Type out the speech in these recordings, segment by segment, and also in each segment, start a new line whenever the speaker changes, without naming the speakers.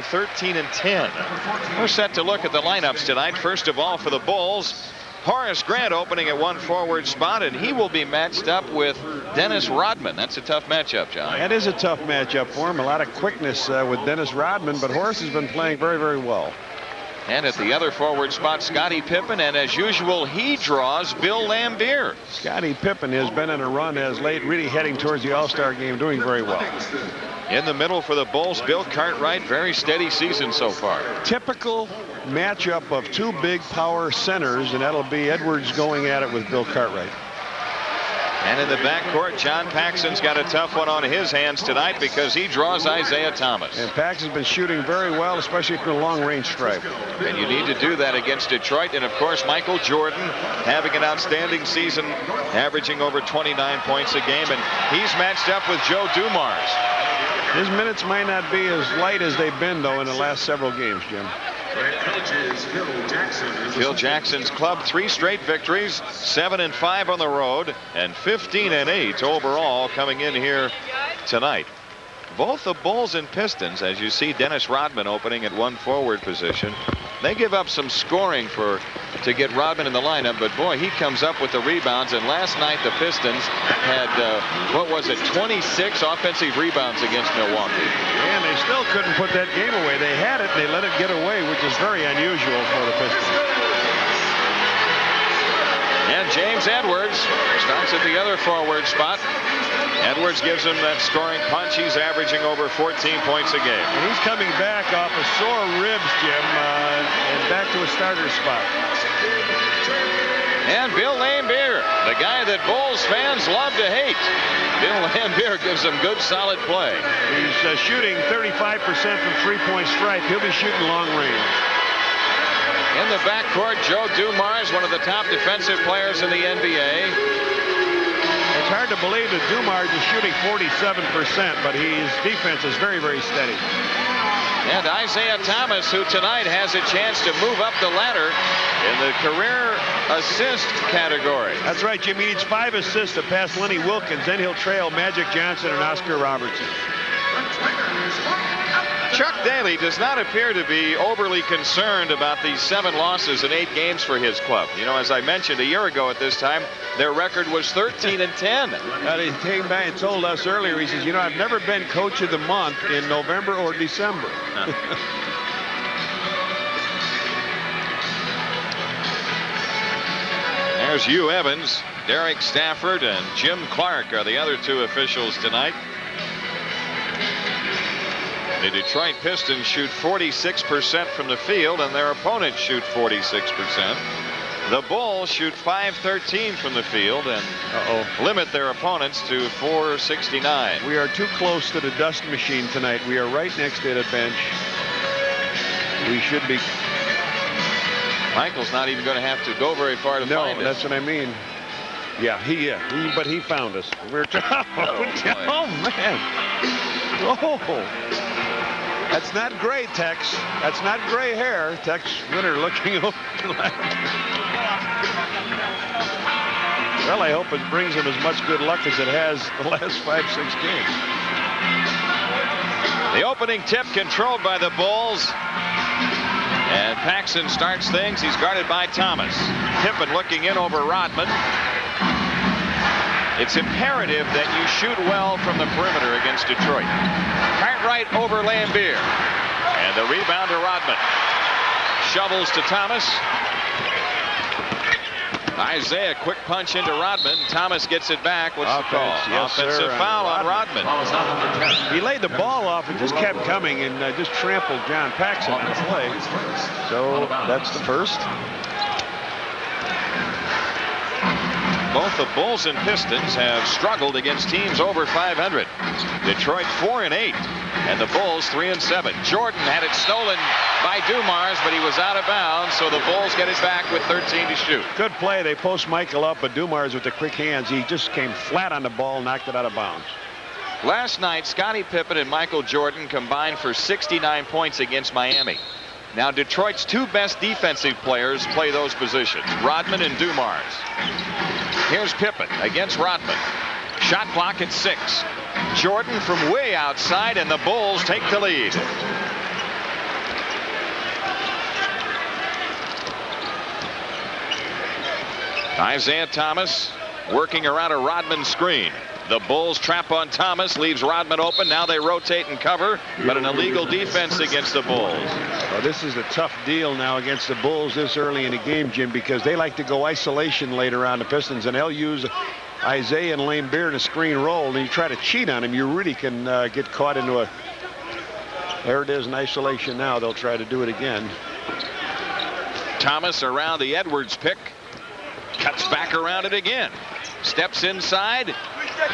13 and 10. We're set to look at the lineups tonight. First of all, for the Bulls, Horace Grant opening at one forward spot, and he will be matched up with Dennis Rodman. That's a tough matchup, John.
That is a tough matchup for him. A lot of quickness with Dennis Rodman, but Horace has been playing very, very well.
And at the other forward spot, Scottie Pippen, and as usual, he draws Bill Laimbeer.
Scottie Pippen has been in a run as late, really heading towards the All-Star game, doing very well.
In the middle for the Bulls, Bill Cartwright, very steady season so far.
Typical matchup of two big power centers, and that'll be Edwards going at it with Bill Cartwright.
And in the backcourt, John Paxson's got a tough one on his hands tonight because he draws Isaiah Thomas.
And Paxson's been shooting very well, especially from the long-range stripe.
And you need to do that against Detroit. And, of course, Michael Jordan having an outstanding season, averaging over 29 points a game. And he's matched up with Joe Dumars.
His minutes might not be as light as they've been, though, in the last several games, Jim.
Phil Jackson's club 3 straight victories, 7-5 on the road, and 15-8 overall coming in here tonight. Both the Bulls and Pistons, as you see Dennis Rodman opening at one forward position, they give up some scoring to get Rodman in the lineup, but boy, he comes up with the rebounds. And last night the Pistons had what was it, 26 offensive rebounds against Milwaukee.
And they still couldn't put that game away. They had it, and they let it get away, which is very unusual for the Pistons.
And James Edwards starts at the other forward spot. Edwards gives him that scoring punch. He's averaging over 14 points a game.
And he's coming back off of sore ribs, Jim, and back to a starter spot.
And Bill Laimbeer, the guy that Bulls fans love to hate. Bill Laimbeer gives them good, solid play.
He's shooting 35% from three-point stripe. He'll be shooting long range.
In the backcourt, Joe Dumars, one of the top defensive players in the NBA.
It's hard to believe that Dumars is shooting 47%, but his defense is very, very steady.
And Isaiah Thomas, who tonight has a chance to move up the ladder in the career assist category.
That's right, Jim. He needs 5 assists to pass Lenny Wilkins. Then he'll trail Magic Johnson and Oscar Robertson.
Chuck Daly does not appear to be overly concerned about these 7 losses in 8 games for his club. You know, as I mentioned a year ago at this time, their record was 13-10.
He came back and told us earlier, he says, you know, I've never been coach of the month in November or December.
There's Hugh Evans, Derek Stafford, and Jim Clark are the other 2 officials tonight. The Detroit Pistons shoot 46% from the field, and their opponents shoot 46%. The Bulls shoot .513 from the field and limit their opponents to .469.
We are too close to the dust machine tonight. We are right next to the bench. We should be.
Michael's not even going to have to go very far to find us.
No, that's what I mean. Yeah, but he found us. We're oh man. Oh. That's not gray, Tex. That's not gray hair. Tex Winter looking over. Well, I hope it brings him as much good luck as it has the last 5-6 games.
The opening tip controlled by the Bulls. And Paxson starts things. He's guarded by Thomas. Pippen looking in over Rodman. It's imperative that you shoot well from the perimeter against Detroit. Cartwright over Laimbeer. And the rebound to Rodman. Shovels to Thomas. Isaiah, quick punch into Rodman. Thomas gets it back. What's the call?
Yes,
offensive foul on Rodman.
He laid the ball off and just kept coming and just trampled John Paxson on the play. So that's the first.
Both the Bulls and Pistons have struggled against teams over 500. Detroit 4-8, and the Bulls 3-7. Jordan had it stolen by Dumars, but he was out of bounds, so the Bulls get it back with 13 to shoot.
Good play. They post Michael up, but Dumars with the quick hands, he just came flat on the ball, knocked it out of bounds.
Last night, Scottie Pippen and Michael Jordan combined for 69 points against Miami. Now, Detroit's 2 best defensive players play those positions, Rodman and Dumars. Here's Pippen against Rodman. Shot clock at 6. Jordan from way outside, and the Bulls take the lead. Isaiah Thomas working around a Rodman screen. The Bulls trap on Thomas, leaves Rodman open. Now they rotate and cover, but an illegal defense against the Bulls.
Well, this is a tough deal now against the Bulls this early in the game, Jim, because they like to go isolation later on the Pistons, and they'll use Isaiah and Lane Beer in a screen roll, and you try to cheat on him, you really can get caught into a... There it is in isolation now. They'll try to do it again.
Thomas around the Edwards pick. Cuts back around it again. Steps inside.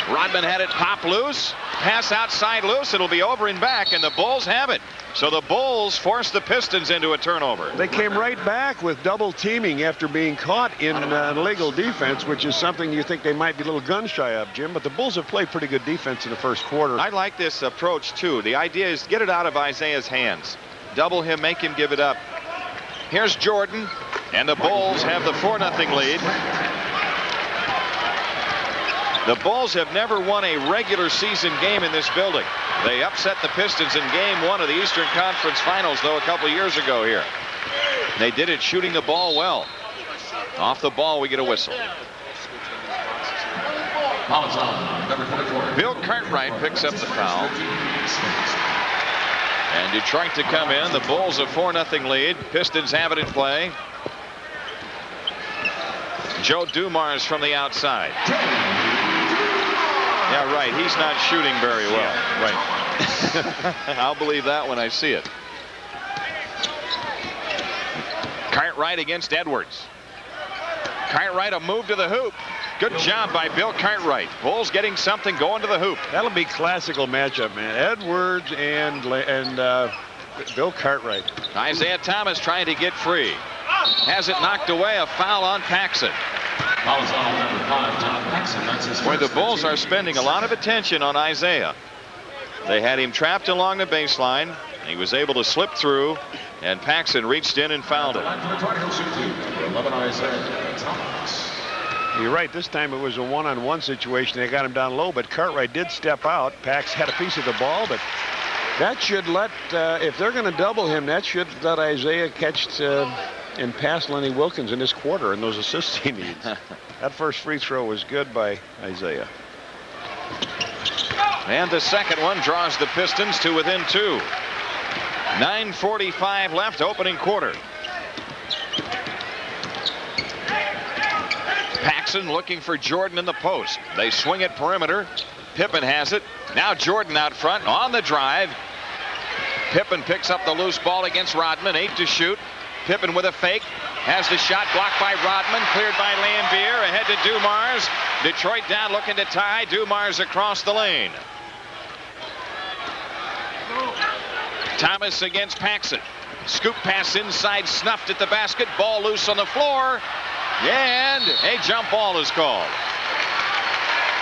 Rodman had it pop loose. Pass outside loose. It'll be over and back, and the Bulls have it. So the Bulls force the Pistons into a turnover.
They came right back with double teaming after being caught in illegal defense, which is something you think they might be a little gun shy of, Jim. But the Bulls have played pretty good defense in the first quarter.
I like this approach, too. The idea is get it out of Isaiah's hands. Double him, make him give it up. Here's Jordan, and the Bulls have the 4-0 lead. The Bulls have never won a regular season game in this building. They upset the Pistons in game 1 of the Eastern Conference Finals, though, a couple years ago here. They did it shooting the ball well. Off the ball, we get a whistle. Bill Cartwright picks up the foul. And Detroit to come in. The Bulls a 4-0 lead. Pistons have it in play. Joe Dumars from the outside. Yeah, right. He's not shooting very well.
Yeah,
right. I'll believe that when I see it. Cartwright against Edwards. Cartwright a move to the hoop. Good job by Bill Cartwright. Bulls getting something going to the hoop.
That'll be classical matchup, man. Edwards and Bill Cartwright.
Isaiah Thomas trying to get free. Has it knocked away. A foul on Paxson. Boy, the Bulls are spending a lot of attention on Isaiah. They had him trapped along the baseline. He was able to slip through, and Paxson reached in and fouled him.
You're right. This time it was a one-on-one situation. They got him down low, but Cartwright did step out. Pax had a piece of the ball, but that should let, if they're going to double him, that should let Isaiah catch and pass Lenny Wilkins in this quarter and those assists he needs. That first free throw was good by Isaiah.
And the second one draws the Pistons to within 2. 9:45 left, opening quarter. Paxson looking for Jordan in the post. They swing it perimeter. Pippen has it. Now Jordan out front on the drive. Pippen picks up the loose ball against Rodman. 8 to shoot. Pippen with a fake. Has the shot blocked by Rodman. Cleared by Lambier. Ahead to Dumars. Detroit down looking to tie. Dumars across the lane. Thomas against Paxson. Scoop pass inside. Snuffed at the basket. Ball loose on the floor. And a jump ball is called.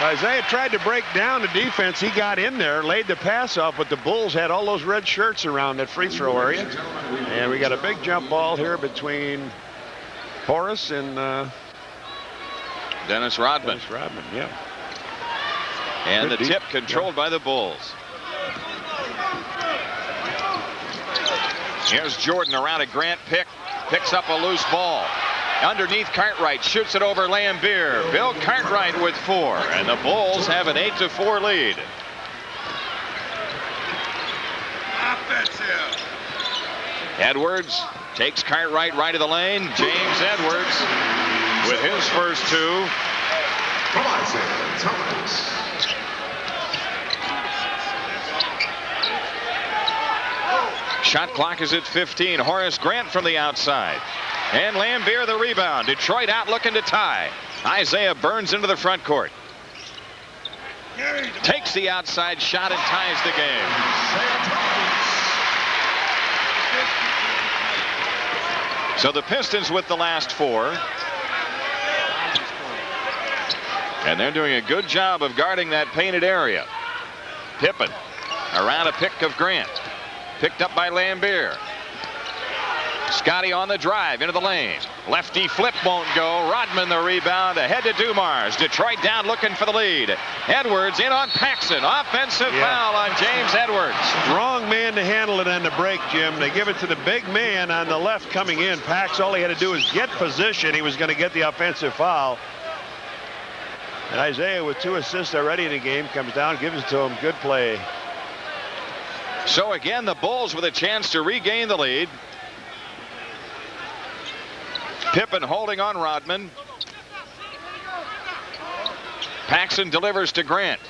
Isaiah tried to break down the defense. He got in there, laid the pass off, but the Bulls had all those red shirts around that free throw area. And we got a big jump ball here between Horace and
Dennis Rodman.
Dennis Rodman, yeah.
And the tip controlled by the Bulls. Here's Jordan around a Grant pick. Picks up a loose ball. Underneath Cartwright, shoots it over Lambier. Bill Cartwright with 4, and the Bulls have an 8-4 lead. Edwards takes Cartwright right of the lane. James Edwards with his first 2. Shot clock is at 15. Horace Grant from the outside. And Lambier the rebound. Detroit out looking to tie. Isaiah burns into the front court. Takes the outside shot and ties the game. So the Pistons with the last 4. And they're doing a good job of guarding that painted area. Pippen around a pick of Grant. Picked up by Lambier. Scotty on the drive into the lane. Lefty flip won't go. Rodman the rebound. Ahead to Dumars. Detroit down looking for the lead. Edwards in on Paxson. Offensive foul on James Edwards.
Wrong man to handle it on the break, Jim. They give it to the big man on the left coming in. Pax, all he had to do was get position. He was going to get the offensive foul. And Isaiah, with 2 assists already in the game, comes down, gives it to him. Good play.
So again, the Bulls with a chance to regain the lead. Pippen holding on Rodman. Paxson delivers to Grant.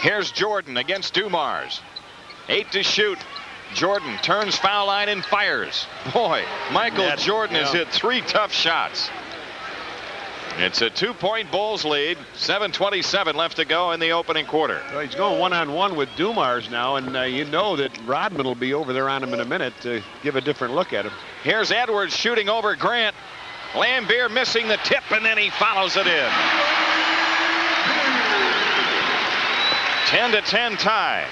Here's Jordan against Dumars. 8 to shoot. Jordan turns foul line and fires. Boy, Michael Jordan has hit 3 tough shots. It's a 2-point Bulls lead. 7:27 left to go in the opening quarter.
Well, he's going one-on-one with Dumars now, and you know that Rodman will be over there on him in a minute to give a different look at him.
Here's Edwards shooting over Grant. Lambier missing the tip, and then he follows it in. 10-10 tie.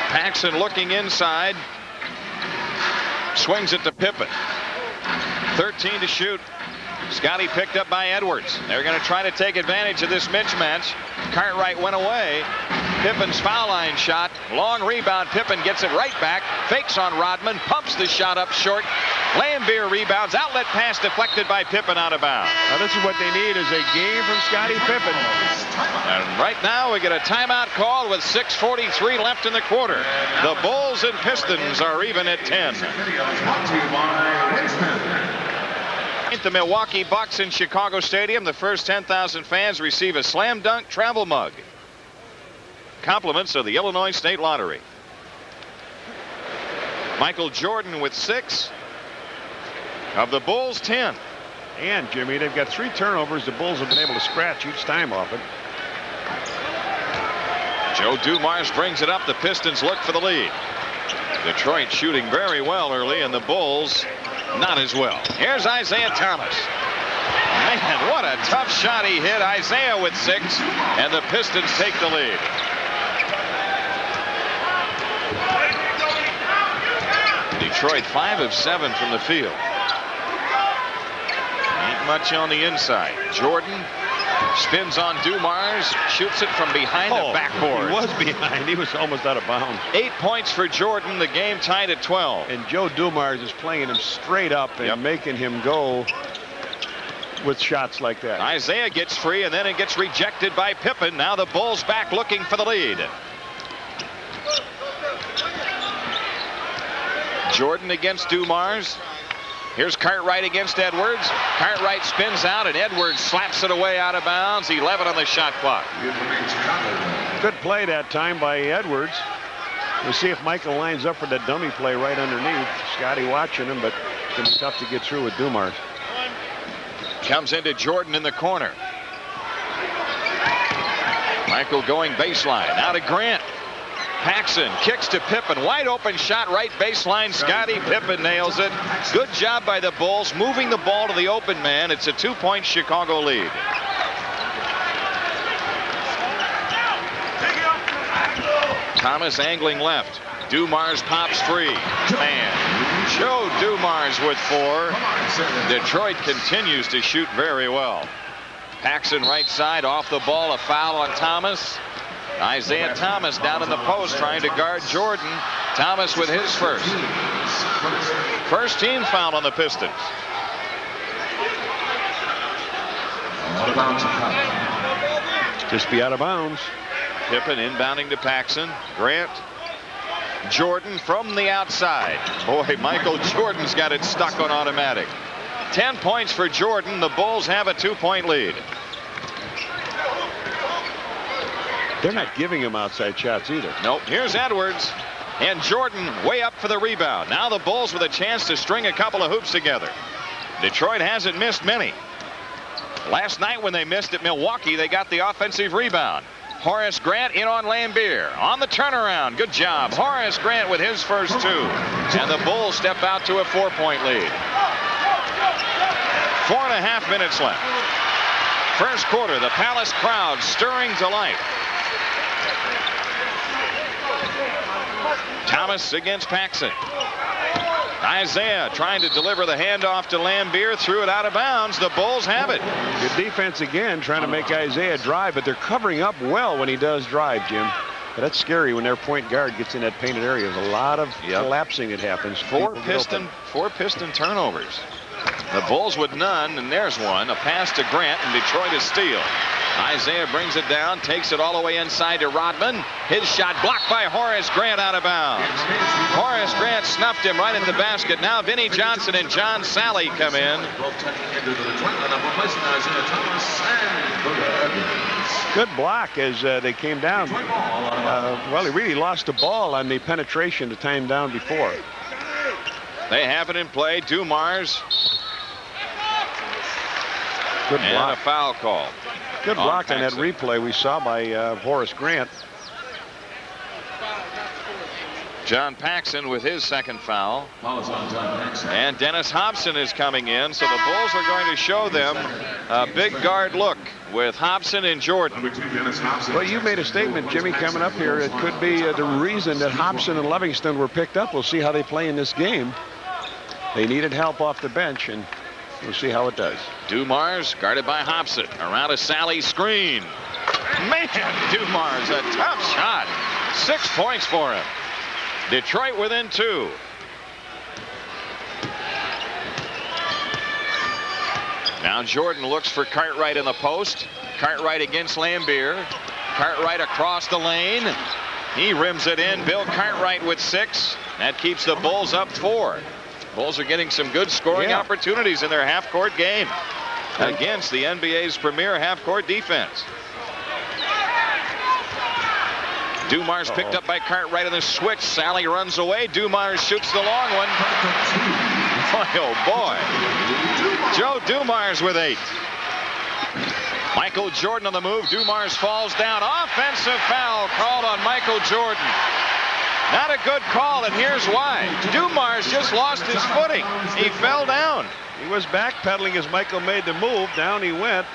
Paxson looking inside. Swings it to Pippen. 13 to shoot. Scotty picked up by Edwards. They're going to try to take advantage of this mismatch. Cartwright went away. Pippen's foul line shot. Long rebound. Pippen gets it right back. Fakes on Rodman. Pumps the shot up short. Lambier rebounds. Outlet pass deflected by Pippen out of bounds.
Now this is what they need, is a game from Scottie Pippen.
And right now we get a timeout call with 6:43 left in the quarter. The Bulls and Pistons are even at 10. The Milwaukee Bucks in Chicago Stadium. The first 10,000 fans receive a slam dunk travel mug. Compliments of the Illinois State Lottery. Michael Jordan with 6 of the Bulls 10.
And Jimmy, they've got 3 turnovers. The Bulls have been able to scratch each time off it.
Joe Dumars brings it up. The Pistons look for the lead. Detroit shooting very well early, and the Bulls not as well. Here's Isaiah Thomas. Man, what a tough shot he hit. Isaiah with 6, and the Pistons take the lead. Detroit 5 of 7 from the field. Ain't much on the inside. Jordan spins on Dumars, shoots it from behind the backboard.
He was behind. He was almost out of bounds.
8 points for Jordan. The game tied at 12.
And Joe Dumars is playing him straight up and making him go with shots like that.
Isaiah gets free, and then it gets rejected by Pippen. Now the Bulls back looking for the lead. Jordan against Dumars. Here's Cartwright against Edwards. Cartwright spins out, and Edwards slaps it away out of bounds. 11 on the shot clock.
Good play that time by Edwards. We'll see if Michael lines up for that dummy play right underneath. Scotty watching him, but it's going to be tough to get through with Dumars.
Comes into Jordan in the corner. Michael going baseline. Now to Grant. Paxson kicks to Pippen. Wide open shot right baseline. Scottie Pippen nails it. Good job by the Bulls moving the ball to the open man. It's a 2-point Chicago lead. Thomas angling left. Dumars pops free. Man, Joe Dumars with 4. Detroit continues to shoot very well. Paxson right side off the ball. A foul on Thomas. Isaiah Thomas down in the post trying to guard Jordan. Thomas with his first. First team foul on the Pistons.
Just be out of bounds.
Pippen inbounding to Paxson. Grant. Jordan from the outside. Boy, Michael Jordan's got it stuck on automatic. 10 points for Jordan. The Bulls have a 2-point lead.
They're not giving him outside shots either.
Nope. Here's Edwards. And Jordan way up for the rebound. Now the Bulls with a chance to string a couple of hoops together. Detroit hasn't missed many. Last night when they missed at Milwaukee, they got the offensive rebound. Horace Grant in on Lambier. On the turnaround. Good job. Horace Grant with his first 2. And the Bulls step out to a 4-point lead. 4.5 minutes left. First quarter, the Palace crowd stirring to life. Thomas against Paxson. Isaiah trying to deliver the handoff to Lambier, threw it out of bounds. The Bulls have it.
Good defense again, trying to make Isaiah drive, but they're covering up well when he does drive, Jim. But that's scary when their point guard gets in that painted area. There's a lot of collapsing that happens.
Four Piston turnovers. The Bulls with none, and there's one. A pass to Grant, and Detroit is steal. Isaiah brings it down, takes it all the way inside to Rodman. His shot blocked by Horace Grant out of bounds. Horace Grant snuffed him right in the basket. Now Vinnie Johnson and John Sally come in.
Good block as they came down. Well, he really lost the ball on the penetration the time down before.
They have it in play. Dumars.
Good block.
And a foul call.
Good block on that replay we saw by Horace Grant.
John Paxson with his second foul. And Dennis Hobson is coming in, so the Bulls are going to show them a big guard look with Hobson and Jordan.
Well, you made a statement, Jimmy, coming up here. It could be the reason that Hobson and Livingston were picked up. We'll see how they play in this game. They needed help off the bench, and we'll see how it does.
Dumars guarded by Hobson. Around a Sally screen. Man, Dumars, a tough shot. 6 points for him. Detroit within 2. Now Jordan looks for Cartwright in the post. Cartwright against Lambier. Cartwright across the lane. He rims it in. Bill Cartwright with 6. That keeps the Bulls up 4. Bulls are getting some good scoring opportunities in their half-court game against the NBA's premier half-court defense. Dumars picked up by Cartwright on the switch. Sally runs away. Dumars shoots the long one. Boy, oh boy. Joe Dumars with 8. Michael Jordan on the move. Dumars falls down. Offensive foul called on Michael Jordan. Not a good call, and here's why. Dumars just lost his footing. He fell down.
He was backpedaling as Michael made the move. Down he went.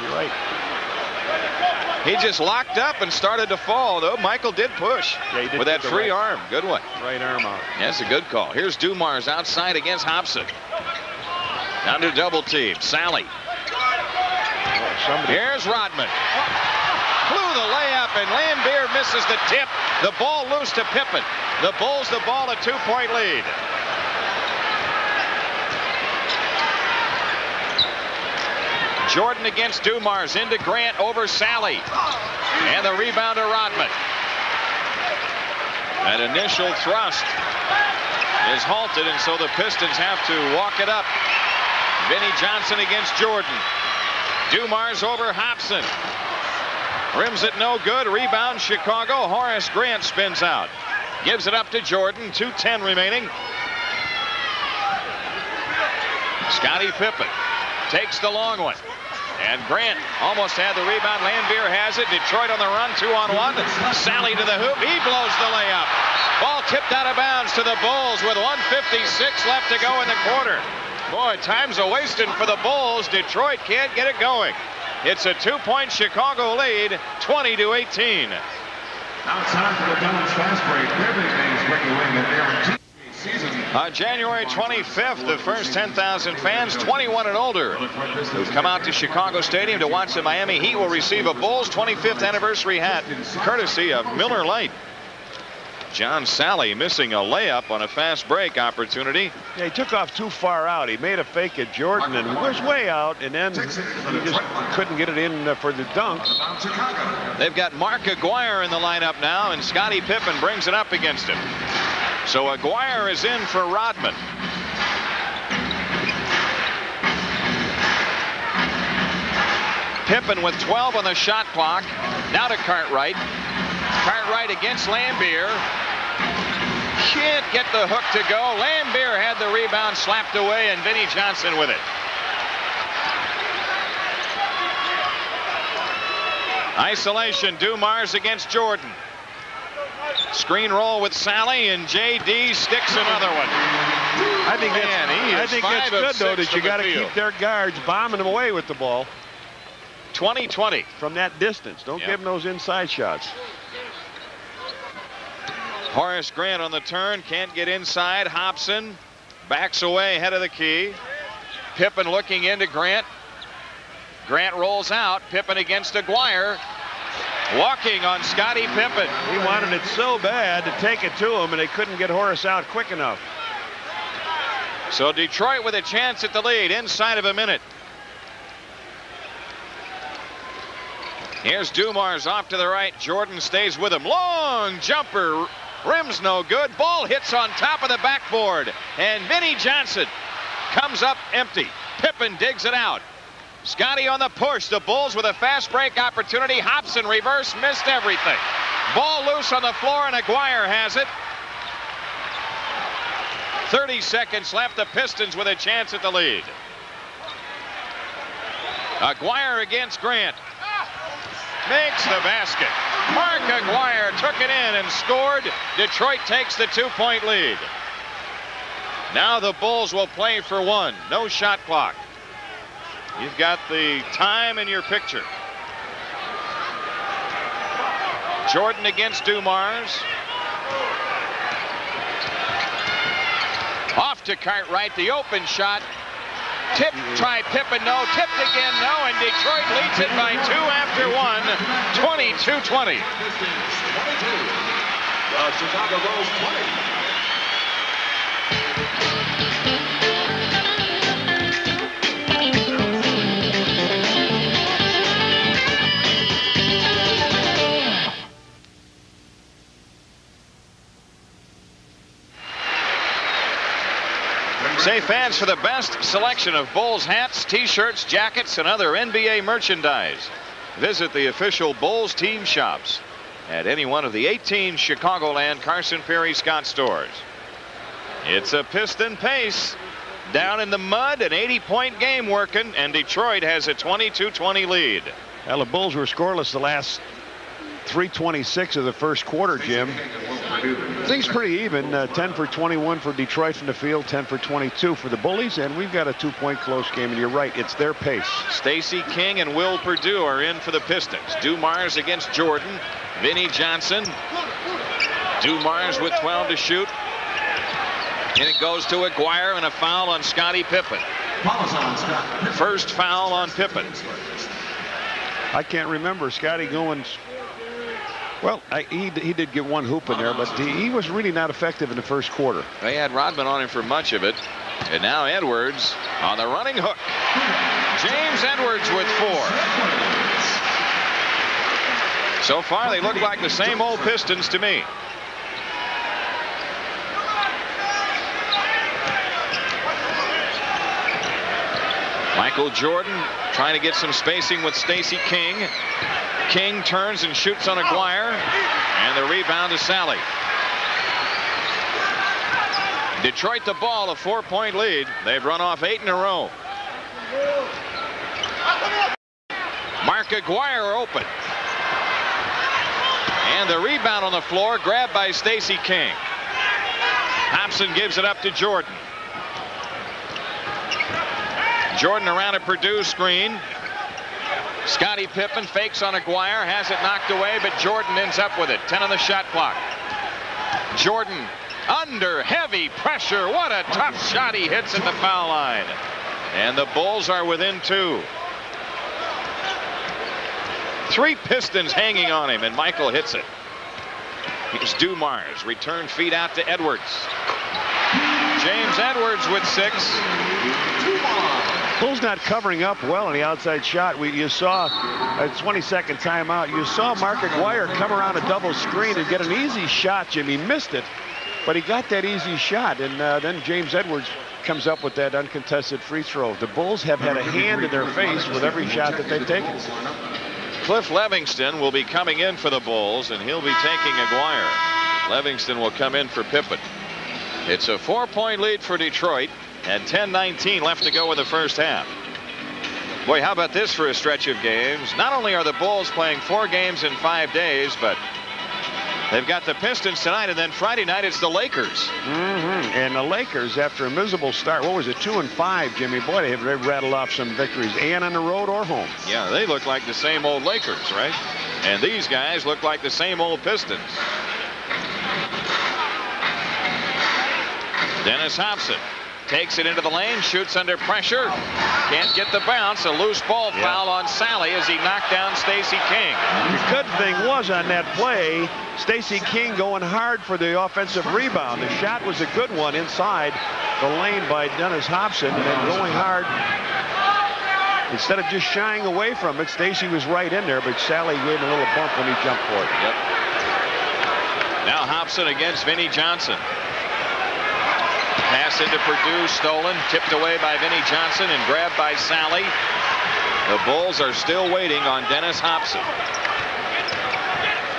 You're right.
He just locked up and started to fall, though. Michael did push with that free arm. Good one.
Right arm out.
That's a good call. Here's Dumars outside against Hobson. Under double team. Sally. Here's Rodman. Blew the layup, and Lambier misses the tip. The ball loose to Pippen. The Bulls the ball, a 2-point lead. Jordan against Dumars, into Grant, over Sally. And the rebound to Rodman. That initial thrust is halted, and so the Pistons have to walk it up. Vinnie Johnson against Jordan. Dumars over Hobson. Rims it no good. Rebound Chicago. Horace Grant spins out. Gives it up to Jordan. 2:10 remaining. Scottie Pippen takes the long one. And Grant almost had the rebound. Lambier has it. Detroit on the run. 2-on-1. Sally to the hoop. He blows the layup. Ball tipped out of bounds to the Bulls with 1:56 left to go in the quarter. Boy, time's a-wasting for the Bulls. Detroit can't get it going. It's a 2-point Chicago lead, 20-18.
Outside for the Donald's fast break.
On January 25th, the first 10,000 fans 21 and older who've come out to Chicago Stadium to watch the Miami Heat will receive a Bulls 25th anniversary hat, courtesy of Miller Lite. John Sally missing a layup on a fast break opportunity.
Yeah, he took off too far out. He made a fake at Jordan and was way out, and then he just couldn't get it in for the dunk.
They've got Mark Aguirre in the lineup now, and Scottie Pippen brings it up against him. So Aguirre is in for Rodman. Pippen with 12 on the shot clock. Now to Cartwright. Cartwright against Lambier. Can't get the hook to go. Lambier had the rebound slapped away, and Vinnie Johnson with it. Isolation. Dumars against Jordan. Screen roll with Sally, and J.D. sticks another one.
I think that's good, though, that you got to keep their guards bombing them away with the ball.
20-20.
From that distance. Don't give them those inside shots.
Horace Grant on the turn, can't get inside. Hobson backs away ahead of the key. Pippen looking into Grant. Grant rolls out. Pippen against Aguirre. Walking on Scottie Pippen.
He wanted it so bad to take it to him, and they couldn't get Horace out quick enough.
So Detroit with a chance at the lead inside of a minute. Here's Dumars off to the right. Jordan stays with him. Long jumper. Rim's no good. Ball hits on top of the backboard. And Vinnie Johnson comes up empty. Pippen digs it out. Scotty on the push. The Bulls with a fast break opportunity. Hobson reverse, missed everything. Ball loose on the floor, and Aguirre has it. 30 seconds left. The Pistons with a chance at the lead. Aguirre against Grant. Makes the basket. Mark Aguirre took it in and scored. Detroit takes the 2-point lead. Now the Bulls will play for one. No shot clock. You've got the time in your picture. Jordan against Dumars. Off to Cartwright, the open shot. Tip, tried Pippen, no. Tipped again, no. And Detroit leads it by 2 after 1. 22-20.
The Chicago Bulls 20.
Say fans for the best selection of Bulls hats, t-shirts, jackets, and other NBA merchandise. Visit the official Bulls team shops at any one of the 18 Chicagoland Carson Perry Scott stores. It's a Piston pace. Down in the mud, an 80-point game working, and Detroit has a 22-20 lead.
Well, the Bulls were scoreless the last 3:26 of the first quarter, Jim. Things pretty even. 10 for 21 for Detroit from the field, 10 for 22 for the Bullies, and we've got a 2-point close game, and you're right, it's their pace.
Stacey King and Will Perdue are in for the Pistons. Dumars against Jordan. Vinnie Johnson. Dumars with 12 to shoot. And it goes to Aguirre, and a foul on Scottie Pippen. First foul on Pippen.
I can't remember Scotty going. Well, he did get one hoop in there, but he was really not effective in the first quarter.
They had Rodman on him for much of it. And now Edwards on the running hook. James Edwards with 4. So far, they look like the same old Pistons to me. Michael Jordan trying to get some spacing with Stacey King. King turns and shoots on Aguirre, and the rebound to Sally. Detroit the ball, a 4-point lead. They've run off 8 in a row. Mark Aguirre open. And the rebound on the floor, grabbed by Stacey King. Hobson gives it up to Jordan. Jordan around a Purdue screen. Scottie Pippen fakes on Aguirre, has it knocked away, but Jordan ends up with it. 10 on the shot clock. Jordan under heavy pressure. What a tough shot he hits at the foul line. And the Bulls are within 2. 3 Pistons hanging on him, and Michael hits it. Here's Dumars. Return feed out to Edwards. James Edwards with 6.
Bulls not covering up well on the outside shot. You saw a 20-second timeout. You saw Mark Aguirre come around a double screen and get an easy shot, Jim. He missed it, but he got that easy shot. And then James Edwards comes up with that uncontested free throw. The Bulls have had a hand in their face with every shot that they've taken.
Cliff Levingston will be coming in for the Bulls, and he'll be taking Aguirre. Livingston will come in for Pippen. It's a 4-point lead for Detroit. And 10:19 left to go in the first half. Boy, how about this for a stretch of games? Not only are the Bulls playing 4 games in 5 days, but they've got the Pistons tonight, and then Friday night it's the Lakers.
And the Lakers, after a miserable start, what was it, 2-5, Jimmy? Boy, they've rattled off some victories, and on the road or home.
Yeah, they look like the same old Lakers, right? And these guys look like the same old Pistons. Dennis Hobson takes it into the lane, shoots under pressure, can't get the bounce. A loose ball foul on Sally as he knocked down Stacey King.
The good thing was on that play, Stacey King going hard for the offensive rebound. The shot was a good one inside the lane by Dennis Hobson, and then going hard. Instead of just shying away from it, Stacey was right in there, but Sally gave him a little bump when he jumped for it.
Yep. Now Hobson against Vinnie Johnson. Pass into Purdue, stolen, tipped away by Vinnie Johnson and grabbed by Sally. The Bulls are still waiting on Dennis Hobson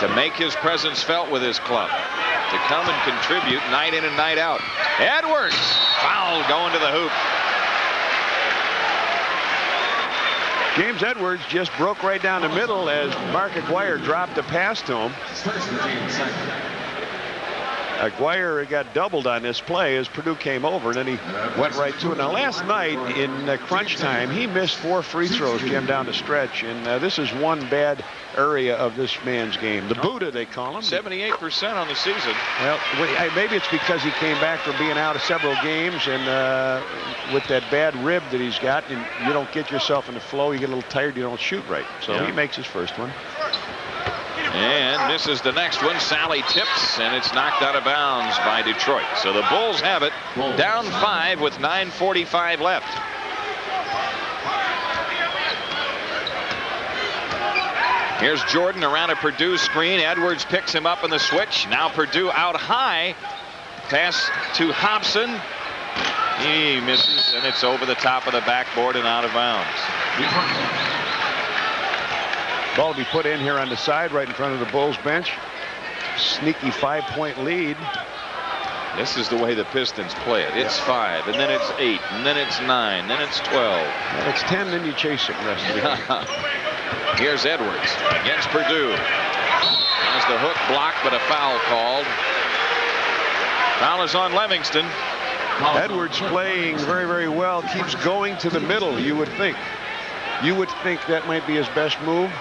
to make his presence felt with his club, to come and contribute night in and night out. Edwards, foul going to the hoop.
James Edwards just broke right down the middle as Mark Aguirre dropped the pass to him. Aguirre got doubled on this play as Purdue came over, and then he went right to it. Now, last night in crunch time, he missed 4 free throws, Jim, down the stretch, and this is one bad area of this man's game. The Buddha, they call him.
78% on the season.
Well, maybe it's because he came back from being out of several games, and with that bad rib that he's got, and you don't get yourself in the flow, you get a little tired, you don't shoot right. So he makes his first one.
And misses the next one. Sally tips, and it's knocked out of bounds by Detroit. So the Bulls have it down 5 with 9:45 left. Here's Jordan around a Purdue screen. Edwards picks him up in the switch. Now Purdue out high. Pass to Hobson. He misses, and it's over the top of the backboard and out of bounds.
Ball to be put in here on the side right in front of the Bulls bench. Sneaky 5-point lead.
This is the way the Pistons play it. It's 5, and then it's 8, and then it's 9, then it's 12.
When it's 10, then you chase it the rest of the game.
Here's Edwards against Purdue. Has the hook blocked, but a foul called. Foul is on Livingston.
Edwards playing very, very well. Keeps going to the middle, you would think. You would think that might be his best move.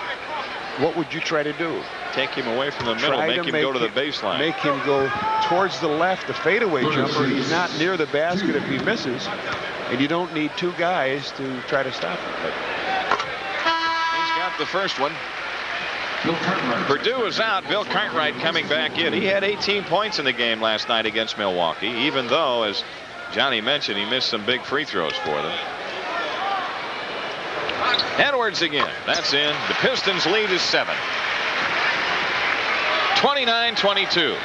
What would you try to do?
Take him away from the middle, make him go to the baseline.
Make him go towards the left, the fadeaway jumper. He's not near the basket if he misses, and you don't need 2 guys to try to stop him. But
he's got the first one. Purdue is out. Bill Cartwright coming back in. He had 18 points in the game last night against Milwaukee, even though, as Johnny mentioned, he missed some big free throws for them. Edwards again. That's in. The Pistons lead is 7. 29-22.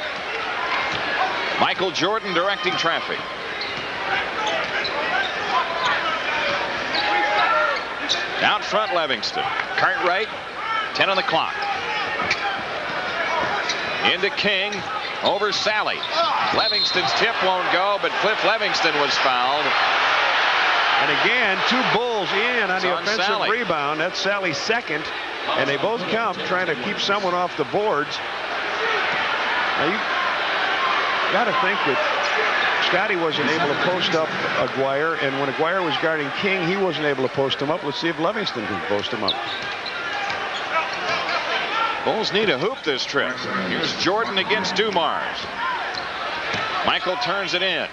Michael Jordan directing traffic. Out front, Livingston. Cartwright, 10 on the clock. Into King. Over Sally. Livingston's tip won't go, but Cliff Livingston was fouled.
And again, 2 Bulls in on the offensive rebound. That's Sally's second. And they both come trying to keep someone off the boards. Now you got to think that Scotty wasn't able to post up Aguirre. And when Aguirre was guarding King, he wasn't able to post him up. Let's see if Livingston can post him up.
Bulls need a hoop this trip. Here's Jordan against Dumars. Michael turns it in.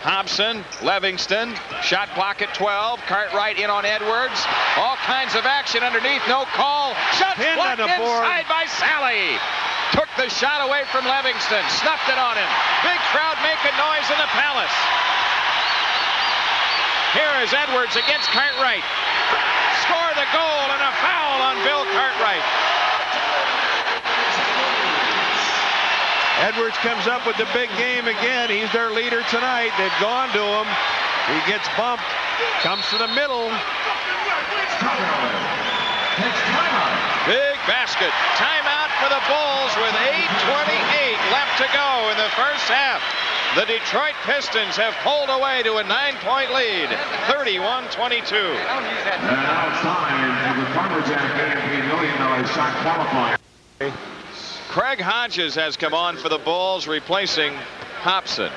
Hobson, Livingston, shot clock at 12. Cartwright in on Edwards. All kinds of action underneath, no call. Shot blocked inside by Sally. Took the shot away from Livingston, snuffed it on him. Big crowd making noise in the Palace. Here is Edwards against Cartwright. Score the goal and a foul on Bill Cartwright.
Edwards comes up with the big game again. He's their leader tonight. They've gone to him. He gets bumped. Comes to the middle.
Big basket. Timeout for the Bulls with 8:28 left to go in the first half. The Detroit Pistons have pulled away to a 9-point lead, 31-22.
And now it's time for the Farmer Jack $1 million shot qualifier.
Craig Hodges has come on for the Bulls, replacing Hobson.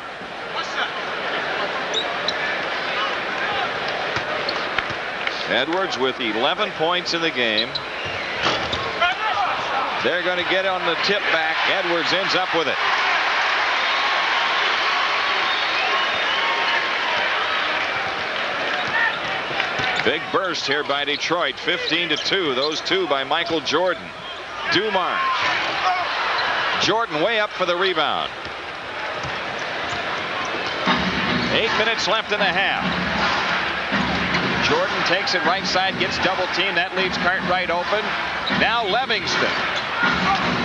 Edwards with 11 points in the game. They're going to get on the tip back. Edwards ends up with it. Big burst here by Detroit. 15-2. Those two by Michael Jordan. Dumars. Jordan way up for the rebound. 8 minutes left in the half. Jordan takes it right side, gets double teamed. That leaves Cartwright open. Now Livingston.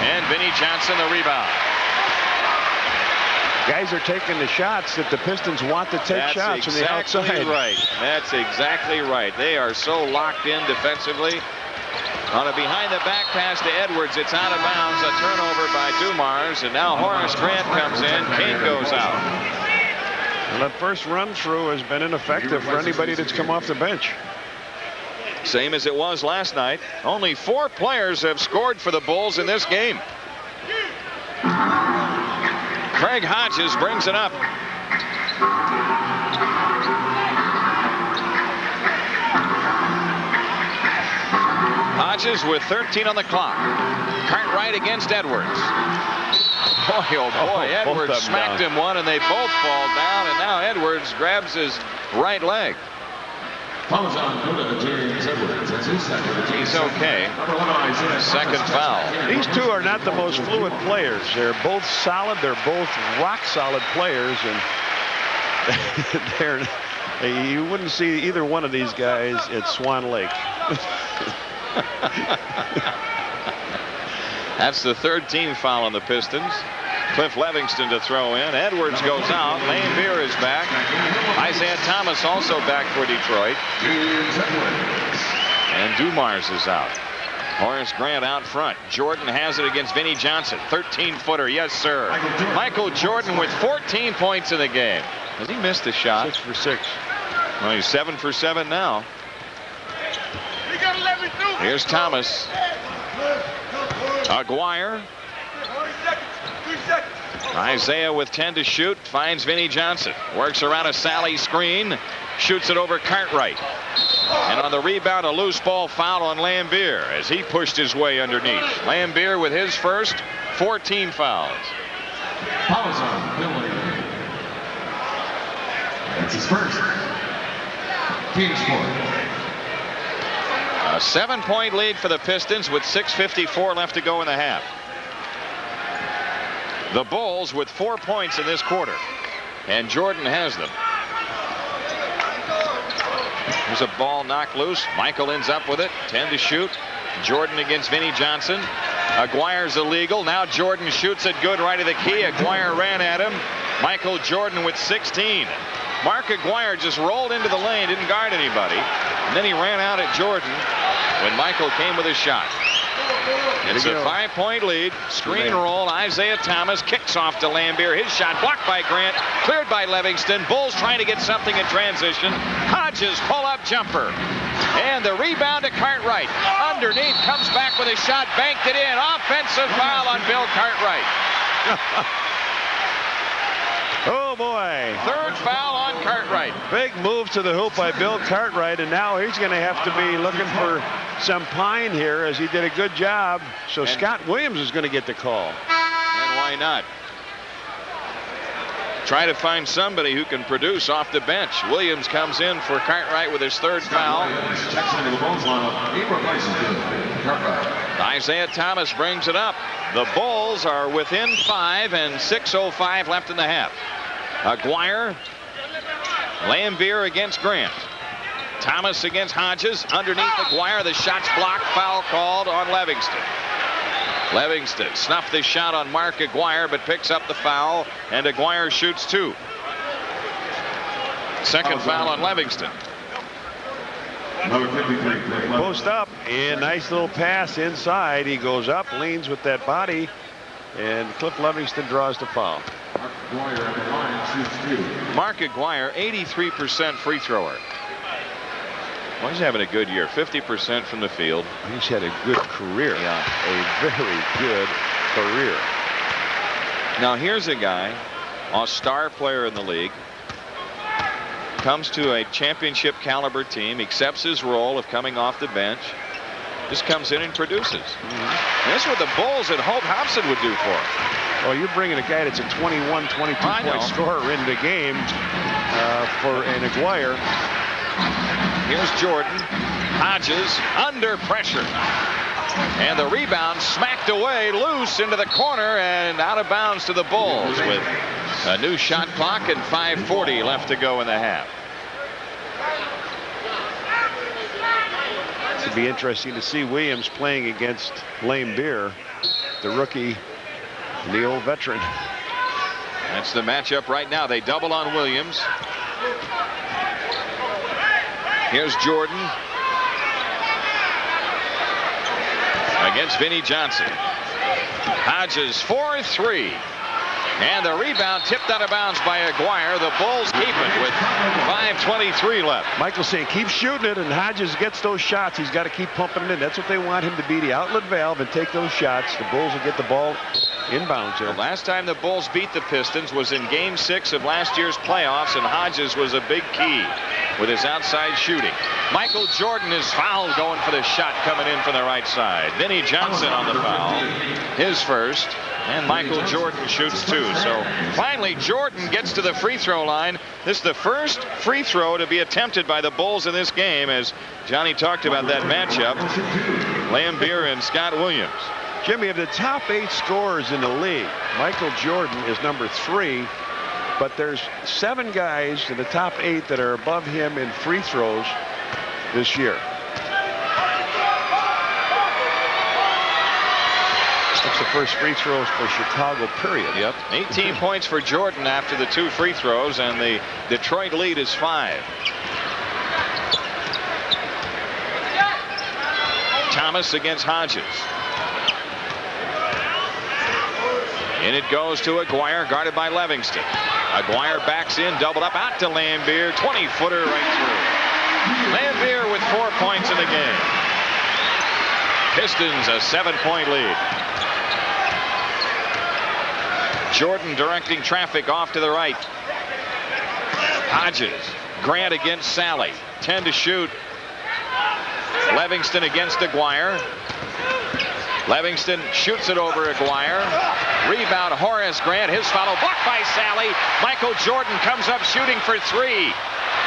And Vinnie Johnson the rebound.
Guys are taking the shots that the Pistons want to take.
That's
shots from the outside.
Exactly right. That's exactly right. They are so locked in defensively. On a behind-the-back pass to Edwards, it's out of bounds. A turnover by Dumars, and now Horace Grant comes in. King goes out.
Well, that first run-through has been ineffective for anybody that's come off the bench.
Same as it was last night. Only 4 players have scored for the Bulls in this game. Craig Hodges brings it up. Hodges with 13 on the clock. Cartwright against Edwards. Boy, oh boy, Edwards smacked him one, and they both fall down, and now Edwards grabs his right leg. He's okay. Second foul.
These two are not the most fluid players. They're both solid. They're both rock solid players, and you wouldn't see either one of these guys at Swan Lake.
That's the 3rd team foul on the Pistons. Cliff Livingston to throw in. Edwards goes out. Lane Beer is back. Isaiah Thomas also back for Detroit. And Dumars is out. Horace Grant out front. Jordan has it against Vinnie Johnson. 13-footer. Yes, sir. Michael Jordan with 14 points in the game. Has he missed a shot?
6 for 6.
Well, he's 7 for 7 now. Here's Thomas. Aguirre. Isaiah with 10 to shoot. Finds Vinnie Johnson. Works around a Sally screen. Shoots it over Cartwright. And on the rebound, a loose ball foul on Lambier as he pushed his way underneath. Lambier with his first 14 fouls.
That's his first. Team score.
A 7-point lead for the Pistons with 6:54 left to go in the half. The Bulls with 4 points in this quarter, and Jordan has them. There's a ball knocked loose. Michael ends up with it. 10 to shoot. Jordan against Vinnie Johnson. Aguirre's illegal. Now Jordan shoots it good right of the key. Aguirre ran at him. Michael Jordan with 16. Mark Aguirre just rolled into the lane, didn't guard anybody, and then he ran out at Jordan when Michael came with a shot. It's a 5-point lead. Screen roll. Isaiah Thomas kicks off to Lambier. His shot blocked by Grant. Cleared by Livingston. Bulls trying to get something in transition. Hodges pull-up jumper. And the rebound to Cartwright. Underneath, comes back with a shot. Banked it in. Offensive foul on Bill Cartwright.
Oh, boy.
3rd foul on Cartwright.
Big move to the hoop by Bill Cartwright, and now he's going to have to be looking for some pine here as he did a good job. So Scott Williams is going to get the call.
And why not? Try to find somebody who can produce off the bench. Williams comes in for Cartwright with his 3rd foul. Isaiah Thomas brings it up. The Bulls are within 5 and 6:05 left in the half. Aguirre. Lambier against Grant. Thomas against Hodges. Underneath Aguirre. The shot's blocked. Foul called on Livingston. Livingston snuffed the shot on Mark Aguirre, but picks up the foul, and Aguirre shoots 2. 2nd foul on Livingston.
Post up, and nice little pass inside. He goes up, leans with that body, and Cliff Livingston draws the foul.
Mark Aguirre, 83% free thrower. Well, he's having a good year. 50% from the field.
He's had a good career.
Yeah.
A very good career.
Now here's a guy, a star player in the league, comes to a championship caliber team, accepts his role of coming off the bench, just comes in and produces. And that's what the Bulls had hoped Hobson would do for him.
Well, you're bringing a guy that's a 21, 22-point scorer into the game for an Aguirre.
Here's Jordan. Hodges under pressure. And the rebound smacked away loose into the corner and out of bounds to the Bulls with a new shot clock and 5:40 left to go in the half.
It'd be interesting to see Williams playing against Lame Beer, the rookie and the old veteran.
That's the matchup right now. They double on Williams. Here's Jordan against Vinnie Johnson. Hodges 4-3. And the rebound tipped out of bounds by Aguirre. The Bulls keep it with 5:23 left.
Michael's saying keep shooting it, and Hodges gets those shots. He's got to keep pumping it in. That's what they want him to be, the outlet valve, and take those shots. The Bulls will get the ball inbounds here.
The last time the Bulls beat the Pistons was in Game 6 of last year's playoffs, and Hodges was a big key with his outside shooting. Michael Jordan is fouled going for the shot coming in from the right side. Vinnie Johnson on the foul, his first. And Michael Jordan shoots too. So finally Jordan gets to the free throw line. This is the first free throw to be attempted by the Bulls in this game, as Johnny talked about that matchup. Lambeer and Scott Williams.
Jimmy, of the top 8 scorers in the league, Michael Jordan is number 3. But there's 7 guys in the top 8 that are above him in free throws this year. That's the first free throws for Chicago, period.
Yep. 18 points for Jordan after the 2 free throws, and the Detroit lead is 5. Thomas against Hodges. In it goes to Aguirre, guarded by Livingston. Aguirre backs in, doubled up, out to Lambeer. 20-footer right through. Lambeer with 4 points in the game. Pistons a 7-point lead. Jordan directing traffic off to the right. Hodges. Grant against Sally. 10 to shoot. Livingston against Aguirre. Livingston shoots it over Aguirre. Rebound Horace Grant. His follow blocked by Sally. Michael Jordan comes up shooting for 3.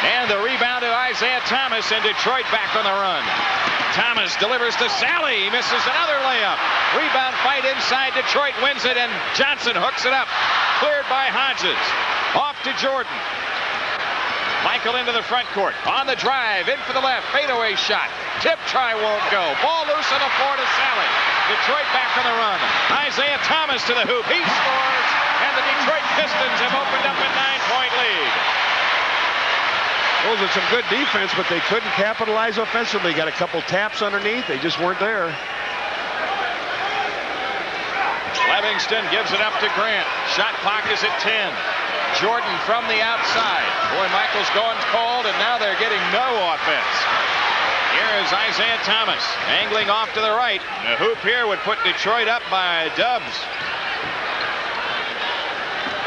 And the rebound to Isaiah Thomas, and Detroit back on the run. Thomas delivers to Sally. He misses another layup. Rebound fight inside. Detroit wins it, and Johnson hooks it up. Cleared by Hodges. Off to Jordan. Michael into the front court. On the drive. In for the left. Fadeaway shot. Tip try won't go. Ball loose on the floor to Sally. Detroit back on the run. Isaiah Thomas to the hoop. He scores, and the Detroit Pistons have opened up a 9-point lead.
Those are some good defense, but they couldn't capitalize offensively. Got a couple taps underneath. They just weren't there.
Livingston gives it up to Grant. Shot clock is at 10. Jordan from the outside. Boy, Michael's going cold, and now they're getting no offense. Here is Isaiah Thomas angling off to the right. The hoop here would put Detroit up by Dubs.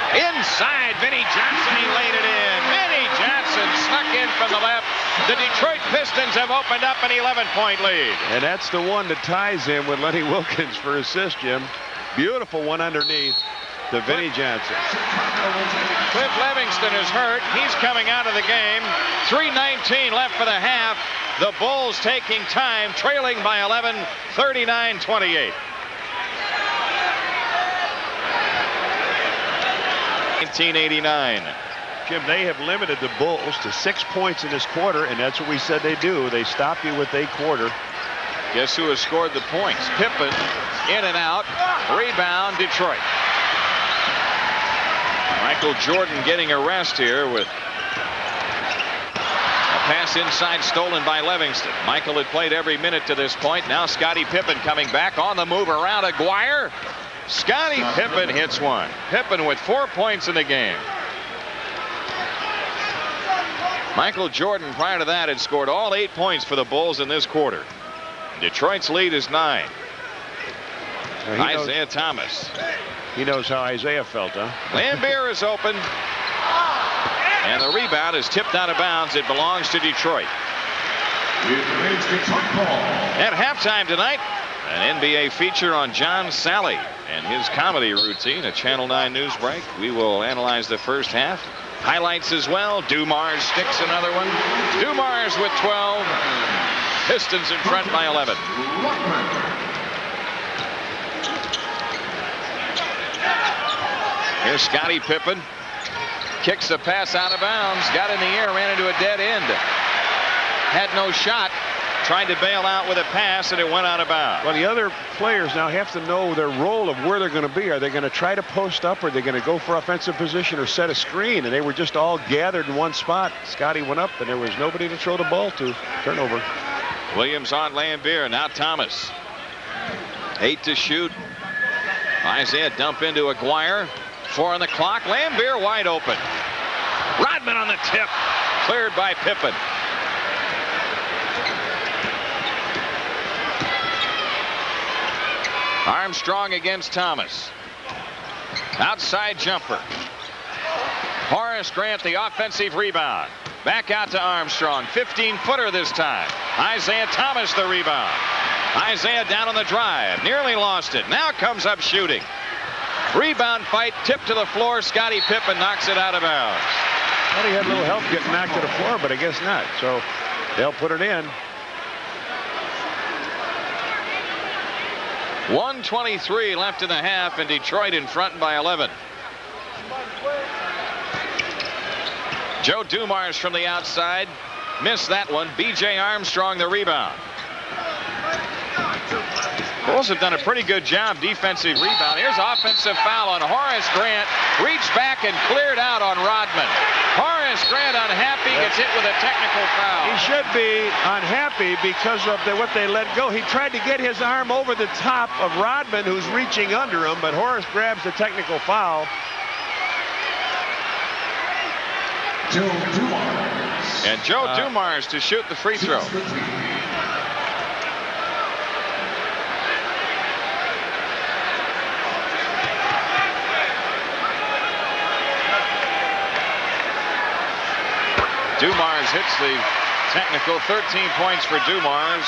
Inside, Vinnie Johnson, he laid it in. Vinnie Johnson snuck in from the left. The Detroit Pistons have opened up an 11-point lead.
And that's the one that ties him with Lenny Wilkins for assist, Jim. Beautiful one underneath to Vinnie Johnson.
Cliff Livingston is hurt. He's coming out of the game. 3:19 left for the half. The Bulls taking time, trailing by 11, 39-28. 1989.
Jim, they have limited the Bulls to 6 points in this quarter, and that's what we said they do. They stop you with a quarter.
Guess who has scored the points? Pippen in and out. Rebound, Detroit. Michael Jordan getting a rest here with a pass inside stolen by Livingston. Michael had played every minute to this point. Now Scottie Pippen coming back on the move around Aguirre. Scottie Pippen hits one. Pippen with 4 points in the game. Michael Jordan prior to that had scored all 8 points for the Bulls in this quarter. Detroit's lead is 9. Isaiah Thomas.
He knows how Isaiah felt, huh?
Lambeer is open. And the rebound is tipped out of bounds. It belongs to Detroit. At halftime tonight, an NBA feature on John Sally and his comedy routine, a Channel 9 news break. We will analyze the first half Highlights as well. Dumars sticks another one. Dumars with 12. Pistons in front by 11. Here's Scottie Pippen. Kicks the pass out of bounds. Got in the air, ran into a dead end. Had no shot. Tried to bail out with a pass, and it went out of bounds.
Well, the other players now have to know their role of where they're going to be. Are they going to try to post up, or are they going to go for offensive position or set a screen? And they were just all gathered in one spot. Scotty went up, and there was nobody to throw the ball to. Turnover.
Williams on Lambier. Now Thomas. 8 to shoot. Isaiah dump into Aguirre. 4 on the clock. Lambier wide open. Rodman on the tip. Cleared by Pippen. Armstrong against Thomas. Outside jumper. Horace Grant the offensive rebound. Back out to Armstrong. 15-footer this time. Isaiah Thomas the rebound. Isaiah down on the drive. Nearly lost it. Now comes up shooting. Rebound fight. Tip to the floor. Scottie Pippen knocks it out of bounds.
Thought he had a little help getting knocked to the floor, but I guess not. So they'll put it in.
1:23 left in the half, and Detroit in front by 11. Joe Dumars from the outside. Missed that one. B.J. Armstrong the rebound. Bulls have done a pretty good job defensive rebound. Here's offensive foul on Horace Grant. Reached back and cleared out on Rodman. Horace Grant unhappy, gets hit with a technical foul.
He should be unhappy because of what they let go. He tried to get his arm over the top of Rodman, who's reaching under him, but Horace grabs the technical foul.
Joe Dumars.
And Joe Dumars to shoot the free throw. Dumars hits the technical. 13 points for Dumars.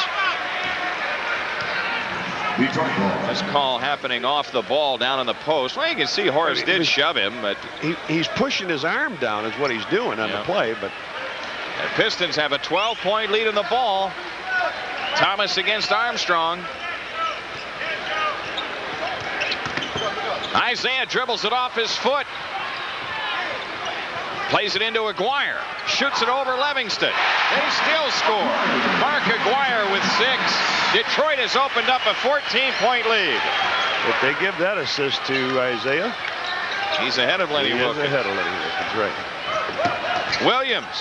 This call happening off the ball down in the post. Well, you can see Horace did shove him, but
he's pushing his arm down is what he's doing on the play. But
the Pistons have a 12-point lead in the ball. Thomas against Armstrong. Isaiah dribbles it off his foot. Plays it into Aguirre. Shoots it over Livingston. They still score. Mark Aguirre with 6. Detroit has opened up a 14-point lead.
If they give that assist to Isaiah,
he's ahead of Lenny Wilkins.
He's ahead of Lenny Wilkins, right.
Williams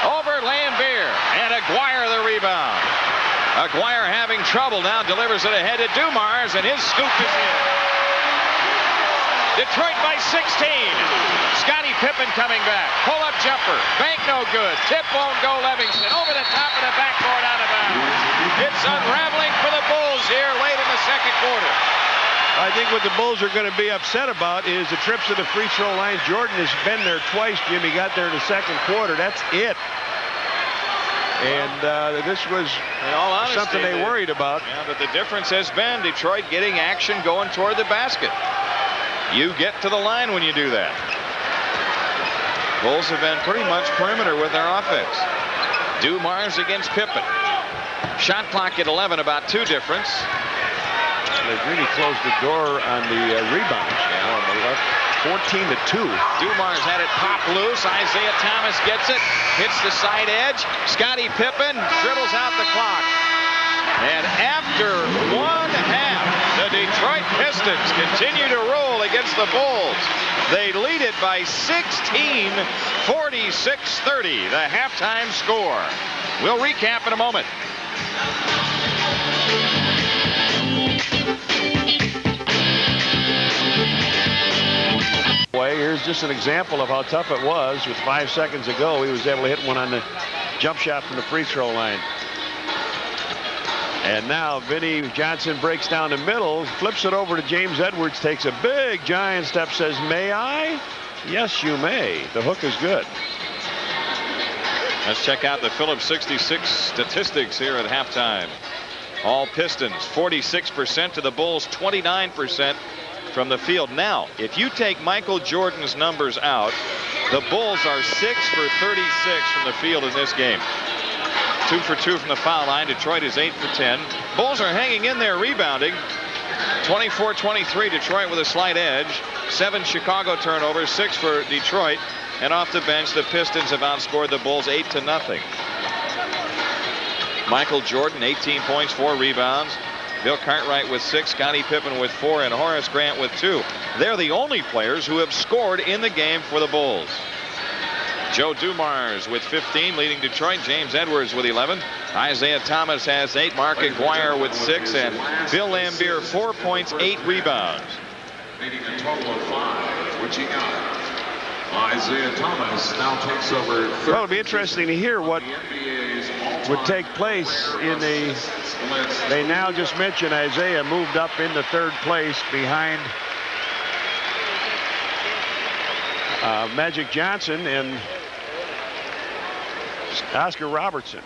over Lambier, and Aguirre the rebound. Aguirre having trouble now, delivers it ahead to Dumars, and his scoop is in. Detroit by 16. Scottie Pippen coming back. Pull-up jumper. Bank no good. Tip won't go. Livingston over the top of the backboard, out of bounds. It's unraveling for the Bulls here late in the second quarter.
I think what the Bulls are going to be upset about is the trips to the free throw line. Jordan has been there twice. Jimmy got there in the second quarter. That's it. And this was something they worried about.
Yeah, but the difference has been Detroit getting action going toward the basket. You get to the line when you do that. Bulls have been pretty much perimeter with their offense. Dumars against Pippen. Shot clock at 11, about 2 difference.
They've really closed the door on the rebounds. Yeah, on the left. 14-2.
Dumars had it pop loose. Isaiah Thomas gets it. Hits the side edge. Scottie Pippen dribbles out the clock. And after one half, the Detroit Pistons continue to roll against the Bulls. They lead it by 16, 46-30, the halftime score. We'll recap in a moment.
Here's just an example of how tough it was. With 5 seconds to go, he was able to hit one on the jump shot from the free throw line. And now Vinnie Johnson breaks down the middle, flips it over to James Edwards, takes a big giant step, says, "May I?" Yes, you may. The hook is good.
Let's check out the Phillips 66 statistics here at halftime. All Pistons 46% to the Bulls 29% from the field. Now, if you take Michael Jordan's numbers out The Bulls are 6 for 36 from the field in this game. 2 for 2 from the foul line. Detroit is 8 for 10. Bulls are hanging in there rebounding. 24-23 Detroit with a slight edge. 7 Chicago turnovers, 6 for Detroit. And off the bench, the Pistons have outscored the Bulls 8-0. Michael Jordan, 18 points, 4 rebounds. Bill Cartwright with 6, Scottie Pippen with 4, and Horace Grant with 2. They're the only players who have scored in the game for the Bulls. Joe Dumars with 15, leading Detroit. James Edwards with 11. Isaiah Thomas has 8. Mark Aguirre with 6, and Bill Laimbeer 4 points, 8 rebounds.
Leading a total of 5, switching out. Isaiah Thomas now takes over.
Well, it'll be interesting to hear what would take place in the. They now just mentioned Isaiah moved up into 3rd place behind Magic Johnson and Oscar Robertson.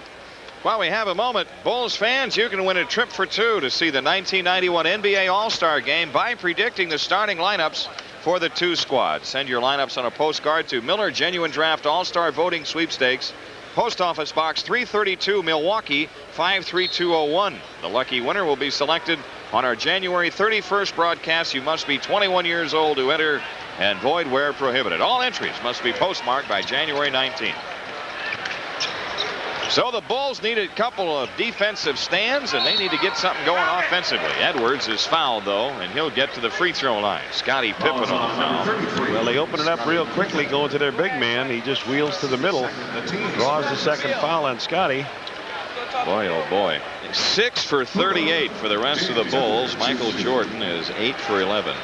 While we have a moment, Bulls fans, you can win a trip for 2 to see the 1991 NBA All-Star Game by predicting the starting lineups for the 2 squads. Send your lineups on a postcard to Miller Genuine Draft All-Star Voting Sweepstakes, Post Office Box 332, Milwaukee 53201. The lucky winner will be selected on our January 31st broadcast. You must be 21 years old to enter, and void where prohibited. All entries must be postmarked by January 19th. So the Bulls need a couple of defensive stands, and they need to get something going offensively. Edwards is fouled, though, and he'll get to the free throw line. Scottie Pippen on the foul.
Well, they open it up real quickly going to their big man. He just wheels to the middle, draws the second foul on Scottie.
Boy, oh boy. 6 for 38 for the rest of the Bulls. Michael Jordan is 8 for 11.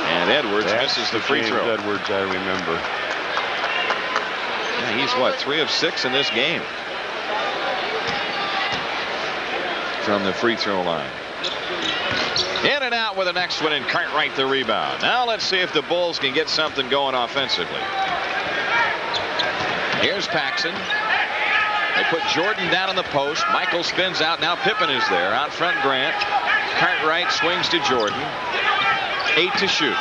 And Edwards misses the free throw.
Edwards, I remember.
Yeah, he's what, 3 of 6 in this game from the free throw line. In and out with the next one, and Cartwright the rebound. Now let's see if the Bulls can get something going offensively. Here's Paxson. They put Jordan down on the post. Michael spins out. Now Pippen is there. Out front, Grant. Cartwright swings to Jordan. 8 to shoot.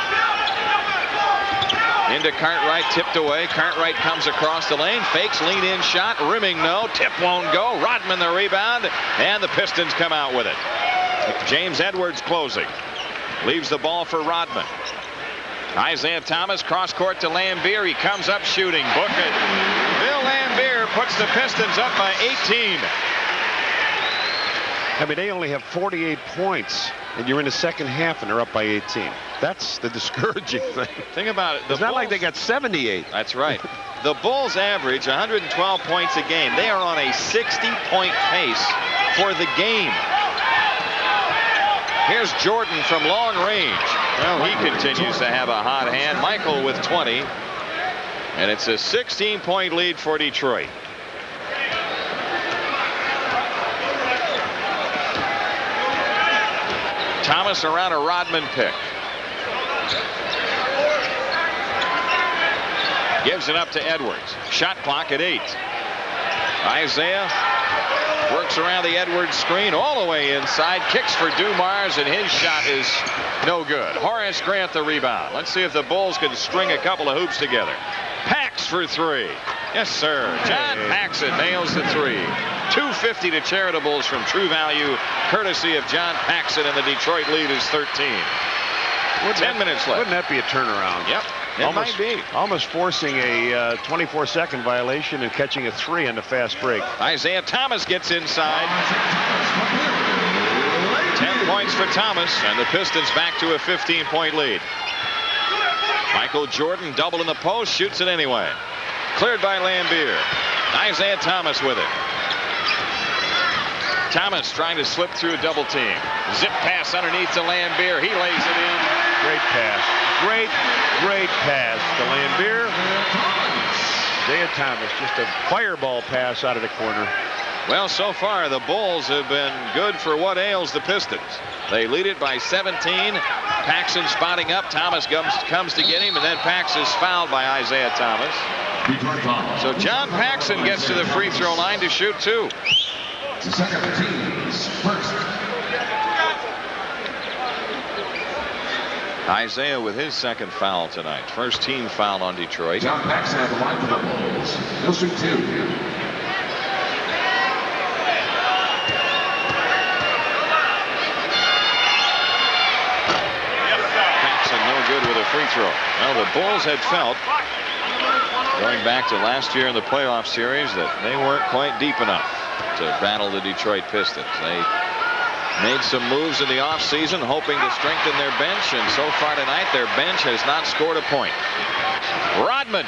Into Cartwright, tipped away. Cartwright comes across the lane, fakes, lean in shot, rimming no, tip won't go. Rodman the rebound, and the Pistons come out with it. James Edwards closing. Leaves the ball for Rodman. Isaiah Thomas cross court to Laimbeer. He comes up shooting. Book it. Bill Laimbeer puts the Pistons up by 18.
I mean, they only have 48 points, and you're in the second half, and they're up by 18. That's the discouraging thing.
Think about it.
It's not like they got 78.
That's right. The Bulls average 112 points a game. They are on a 60-point pace for the game. Here's Jordan from long range. Well, he continues to have a hot hand. Michael with 20. And it's a 16-point lead for Detroit. Thomas around a Rodman pick. Gives it up to Edwards. Shot clock at 8. Isaiah works around the Edwards screen all the way inside. Kicks for Dumars, and his shot is no good. Horace Grant the rebound. Let's see if the Bulls can string a couple of hoops together. Pax for 3. Yes, sir. John Paxson nails the 3. $2.50 to charitables from True Value, courtesy of John Paxson, and the Detroit lead is 13. 10 minutes left.
Wouldn't that be a turnaround?
Yep. It might be.
Almost forcing a 24-second violation and catching a 3 on the fast break.
Isaiah Thomas gets inside. 10 points for Thomas, and the Pistons back to a 15-point lead. Michael Jordan doubled in the post, shoots it anyway. Cleared by Laimbeer. Isaiah Thomas with it. Thomas trying to slip through a double team. Zip pass underneath to Laimbeer. He lays it in.
Great pass. Great pass to Laimbeer. Isaiah Thomas, just a fireball pass out of the corner.
Well, so far the Bulls have been good for what ails the Pistons. They lead it by 17. Paxson spotting up. Thomas comes to get him, and then Pax is fouled by Isaiah Thomas. So John Paxson gets to the free throw line to shoot 2.
Second team's first.
Isaiah with his second foul tonight. First team foul on Detroit.
John Paxson at the line for the Bulls. He'll shoot 2.
Paxson no good with a free throw. Well, the Bulls had felt, going back to last year in the playoff series, that they weren't quite deep enough to battle the Detroit Pistons. They made some moves in the offseason hoping to strengthen their bench, and so far tonight their bench has not scored a point. Rodman.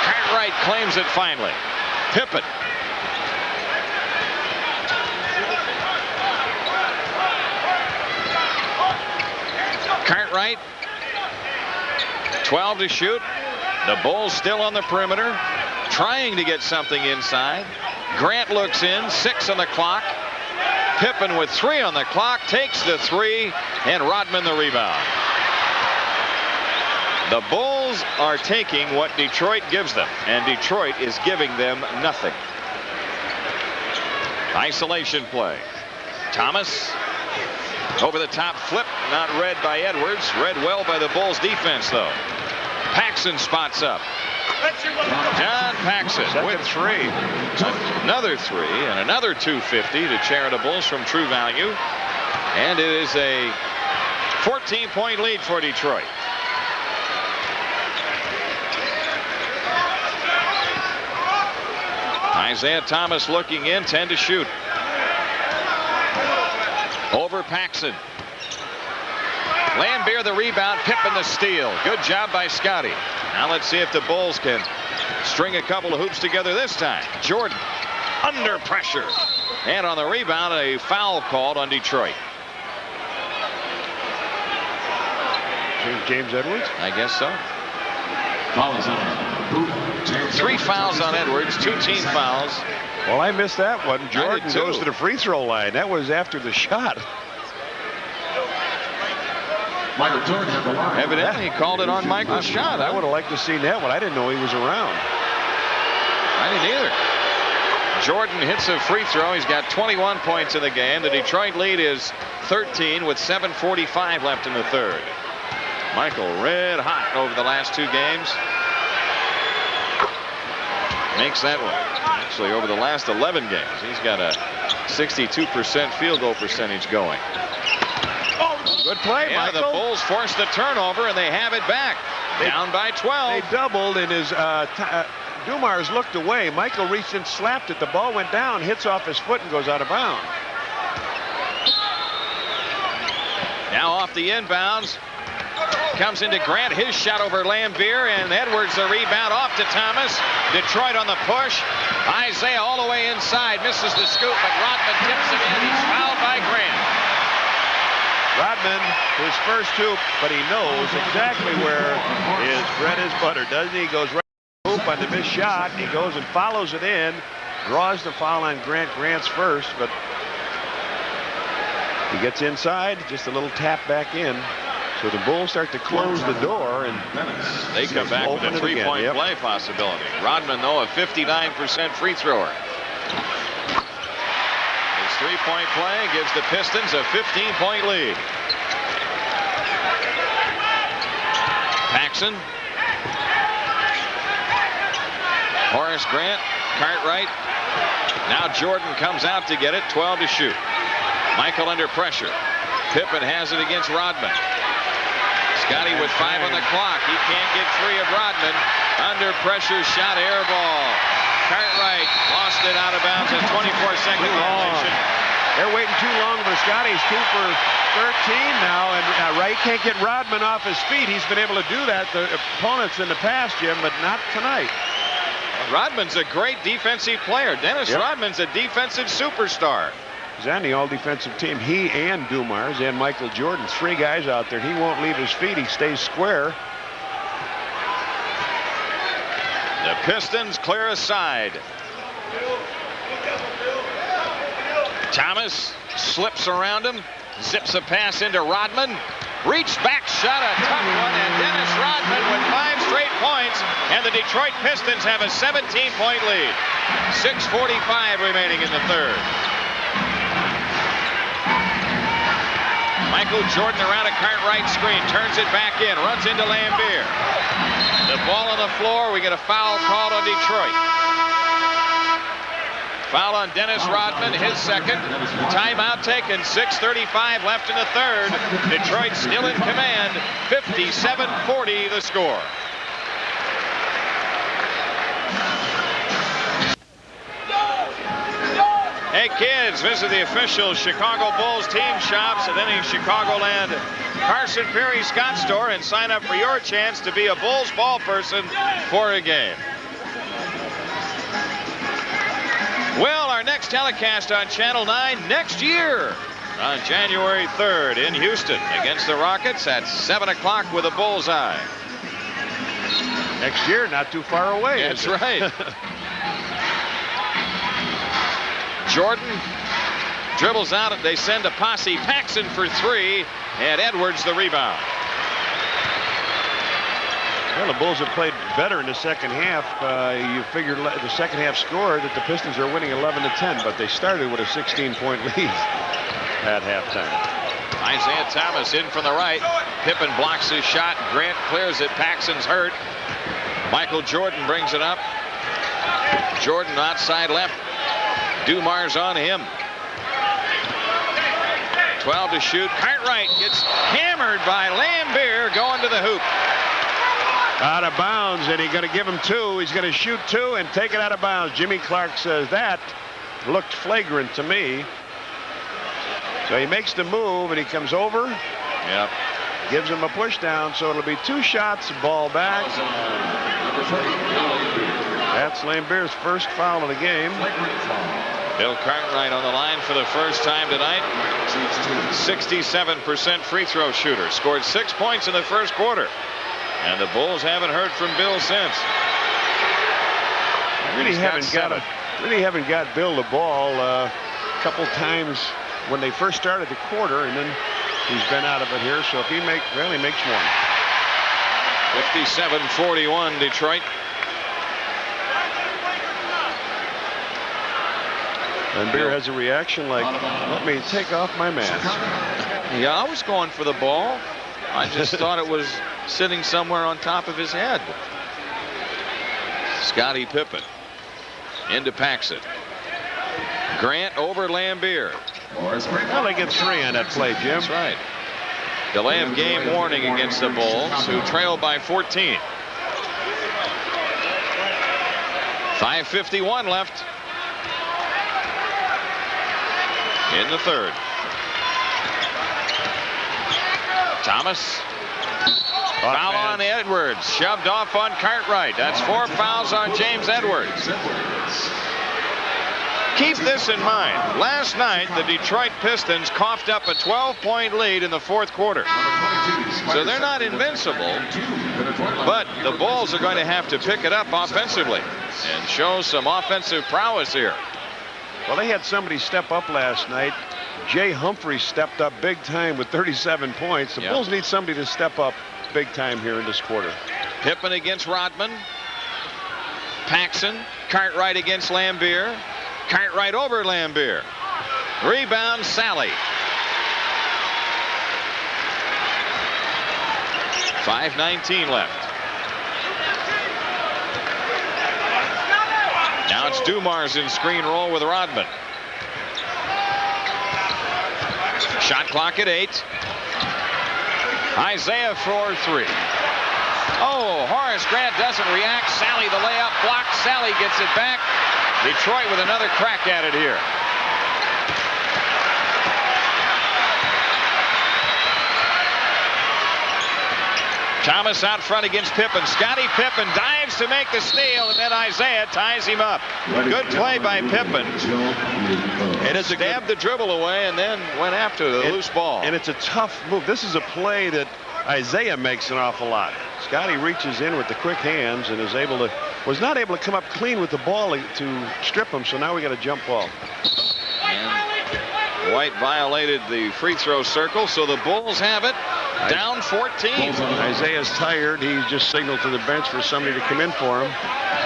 Cartwright claims it finally. Pippen. Cartwright. 12 to shoot. The Bulls still on the perimeter, trying to get something inside. Grant looks in, 6 on the clock. Pippen with 3 on the clock takes the 3, and Rodman the rebound. The Bulls are taking what Detroit gives them, and Detroit is giving them nothing. Isolation play. Thomas over the top flip, not read by Edwards. Read well by the Bulls defense though. Paxson spots up. John Paxson with 3. Another 3 and another 250 to Charitables from True Value. And it is a 14-point lead for Detroit. Isaiah Thomas looking in, 10 to shoot. Over Paxson. Lambier the rebound, Pippen the steal. Good job by Scotty. Now let's see if the Bulls can string a couple of hoops together this time. Jordan under pressure. And on the rebound, a foul called on Detroit.
James Edwards?
I guess so.
Fouls on
3 fouls on Edwards, 2 team fouls.
Well, I missed that one. Jordan goes to the free throw line. That was after the shot.
Michael Jordan at the line.
Evidently he called it on Michael's shot.
I would have liked to see that one. I didn't know he was around.
I didn't either. Jordan hits a free throw. He's got 21 points in the game. The Detroit lead is 13 with 7:45 left in the third. Michael red hot over the last 2 games. Makes that one. Actually, over the last 11 games, he's got a 62% field goal percentage going.
Good play,
yeah,
Michael.
The Bulls forced the turnover, and they have it back. Down by 12.
They doubled, and his Dumars looked away. Michael reached and slapped it. The ball went down, hits off his foot, and goes out of bounds.
Now off the inbounds. Comes into Grant, his shot over Lambier, and Edwards the rebound off to Thomas. Detroit on the push. Isaiah all the way inside, misses the scoop, but Rodman tips it in. He's fouled by Grant.
Rodman, his first hoop, but he knows exactly where his bread is buttered, doesn't he? He goes right to the hoop on the missed shot. He goes and follows it in, draws the foul on Grant. Grant's first, but he gets inside, just a little tap back in. So the Bulls start to close the door, and
they come back with a 3-point play possibility. Rodman, though, a 59% free thrower. His 3-point play gives the Pistons a 15-point lead. Paxson. Horace Grant, Cartwright. Now Jordan comes out to get it, 12 to shoot. Michael under pressure. Pippen has it against Rodman. Scotty with 5 on the clock. He can't get free of Rodman. Under pressure shot, air ball. Cartwright lost it out of bounds at 24-second violation.
They're waiting too long for Scotty. He's 2 for 13 now, and Wright can't get Rodman off his feet. He's been able to do that to opponents in the past, Jim, but not tonight.
Rodman's a great defensive player. Dennis Rodman's a defensive superstar.
He's on the all-defensive team. He and Dumars and Michael Jordan, 3 guys out there. He won't leave his feet. He stays square.
The Pistons clear a side. Thomas slips around him, zips a pass into Rodman. Reached back shot, a tough one, and Dennis Rodman with 5 straight points, and the Detroit Pistons have a 17-point lead. 6:45 remaining in the third. Michael Jordan around a Cartwright screen, turns it back in, runs into Lambier. The ball on the floor. We get a foul called on Detroit. Foul on Dennis Rodman, his second. Timeout taken, 6:35 left in the third. Detroit still in command, 57-40 the score. Hey kids, visit the official Chicago Bulls team shops at any Chicagoland Carson Perry Scott store and sign up for your chance to be a Bulls ball person for a game. Well, our next telecast on Channel 9 next year on January 3rd in Houston against the Rockets at 7 o'clock with a bullseye.
Next year, not too far away.
That's right. Jordan dribbles out and they send a posse. Paxson for three, and Edwards the rebound.
Well, the Bulls have played better in the second half. You figured the second half score that the Pistons are winning 11-10, but they started with a 16-point lead at halftime.
Isaiah Thomas in from the right. Pippen blocks his shot. Grant clears it. Paxson's hurt. Michael Jordan brings it up. Jordan outside left. Dumars on him. 12 to shoot. Cartwright gets hammered by Lambier going to the hoop.
Out of bounds, and he's going to give him two. He's going to shoot two and take it out of bounds. Jimmy Clark says that looked flagrant to me. So he makes the move, and he comes over.
Yep.
Gives him a push down, so it'll be two shots, ball back. That's Lambier's first foul of the game.
Bill Cartwright on the line for the first time tonight. 67% free throw shooter. Scored 6 points in the first quarter. And the Bulls haven't heard from Bill since.
Really haven't got Bill the ball a couple times when they first started the quarter, and then he's been out of it here. So if he makes one.
57-41 Detroit.
And Beer has a reaction like, let me take off my mask.
Yeah, I was going for the ball. I just thought it was sitting somewhere on top of his head. Scottie Pippen into Paxson. Grant over Lambier.
Well, they get three on that play, Jim.
That's right. Delay of game warning against the Bulls, who trail by 14. 5:51 left in the third. Thomas. Foul on Edwards. Shoved off on Cartwright. That's 4 fouls on James Edwards. Keep this in mind. Last night, the Detroit Pistons coughed up a 12-point lead in the fourth quarter. So they're not invincible, but the Bulls are going to have to pick it up offensively and show some offensive prowess here.
Well, they had somebody step up last night. Jay Humphries stepped up big time with 37 points. The Bulls need somebody to step up big time here in this quarter.
Pippen against Rodman. Paxson. Cartwright against Lambier. Cartwright over Lambier. Rebound, Sally. 5:19 left. Now it's Dumars in screen roll with Rodman. Shot clock at 8. Isaiah for three. Oh, Horace Grant doesn't react. Sally the layup blocked. Sally gets it back. Detroit with another crack at it here. Thomas out front against Pippen. Scottie Pippen dives to make the steal, and then Isaiah ties him up. Good play by Pippen. And it stabbed the dribble away and then went after the loose ball.
And it's a tough move. This is a play that Isaiah makes an awful lot. Scottie reaches in with the quick hands and was not able to come up clean with the ball to strip him. So now we got a jump ball.
And White violated the free throw circle, so the Bulls have it. Down 14.
Isaiah's tired. He's just signaled to the bench for somebody to come in for him.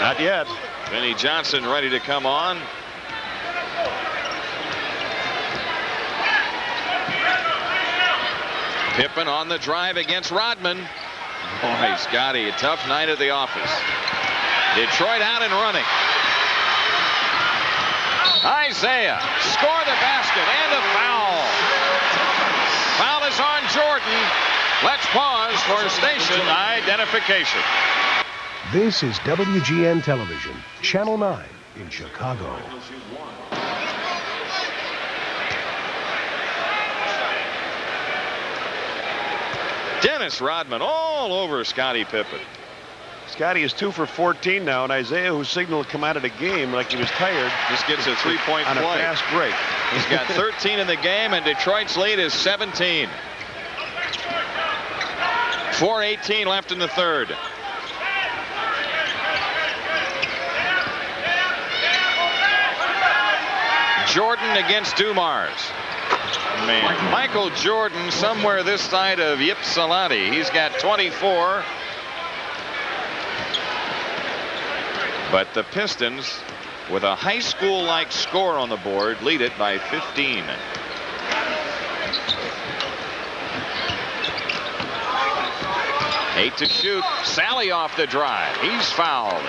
Not yet.
Vinnie Johnson ready to come on. Pippen on the drive against Rodman. Boy, Scotty, a tough night at the office. Detroit out and running. Isaiah score the basket and a foul. Foul is on Jordan. Let's pause for station identification.
This is WGN Television, Channel 9 in Chicago.
Dennis Rodman all over Scottie Pippen.
Scotty is 2 for 14 now, and Isaiah, who signaled to come out of the game like he was tired,
just gets a three-point play
on a fast break.
He's got 13 in the game, and Detroit's lead is 17. 4:18 left in the third. Jordan against Dumars. Man, Michael Jordan somewhere this side of Ypsilanti. He's got 24. But the Pistons, with a high school-like score on the board, lead it by 15. Eight to shoot. Sally off the drive. He's fouled.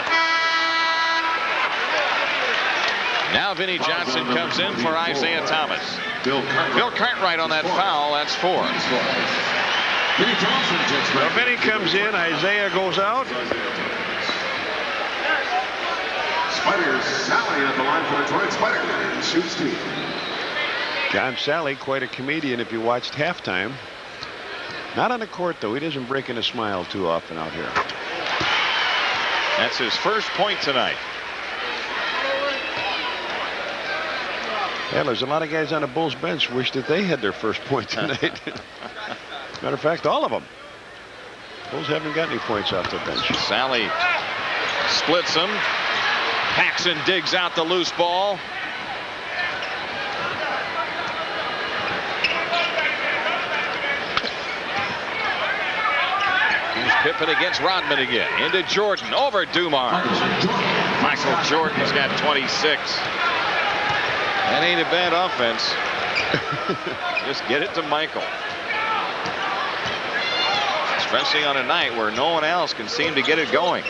Now Vinnie Johnson comes in for Isaiah Thomas. Bill Cartwright on that foul. That's 4.
Well, Vinnie comes in. Isaiah goes out.
Spiders, Sally at the line for Detroit. Spiders shoots 2.
John Sally, quite a comedian if you watched halftime. Not on the court, though. He doesn't break in a smile too often out here.
That's his first point tonight.
Yeah, there's a lot of guys on the Bulls bench wish that they had their first point tonight. Matter of fact, all of them. Bulls haven't got any points off the bench.
Sally splits them. Paxson digs out the loose ball. Here's Pippen against Rodman again. Into Jordan. Over Dumars. Michael Jordan's got 26. That ain't a bad offense. Just get it to Michael. Especially on a night where no one else can seem to get it going.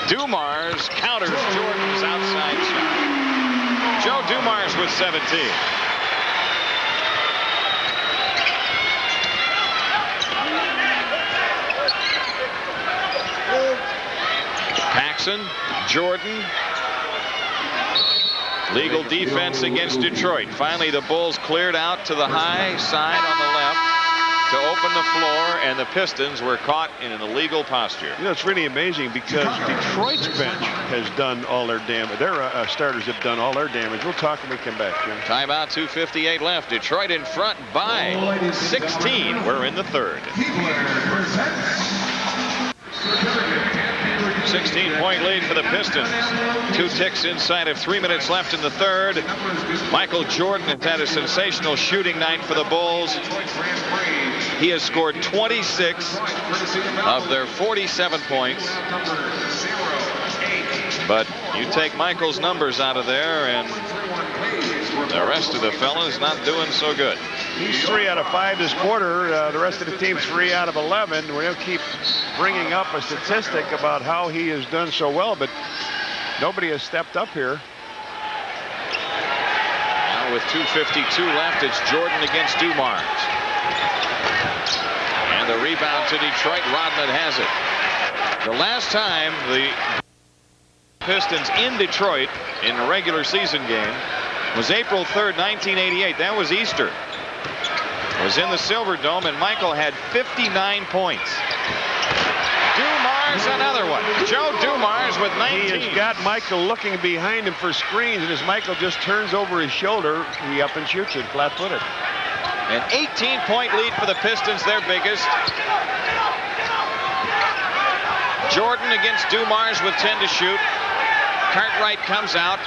Dumars counters Jordan's outside shot. Joe Dumars with 17. Paxson, Jordan. Legal defense against Detroit. Finally, the Bulls cleared out to the high side on the left to open the floor, and the Pistons were caught in an illegal posture.
You know, it's really amazing because Detroit's bench has done all their damage. Their starters have done all their damage. We'll talk when we come back, Jim.
Timeout, 2:58 left. Detroit in front by 16. We're in the third. 16-point lead for the Pistons. 2 ticks inside of 3 minutes left in the third. Michael Jordan has had a sensational shooting night for the Bulls. He has scored 26 of their 47 points. But you take Michael's numbers out of there, and the rest of the fellas not doing so good.
He's 3 out of 5 this quarter. The rest of the team 3 out of 11. We're going to keep bringing up a statistic about how he has done so well, but nobody has stepped up here.
Now with 2:52 left, it's Jordan against Dumars. And the rebound to Detroit. Rodman has it. The last time the Pistons in Detroit in a regular season game was April 3rd, 1988. That was Easter. It was in the Silverdome, and Michael had 59 points. Dumars another one. Joe Dumars with 19.
He has got Michael looking behind him for screens, and as Michael just turns over his shoulder, he up and shoots it flat-footed.
An 18-point lead for the Pistons, their biggest. Jordan against Dumars with 10 to shoot. Cartwright comes out.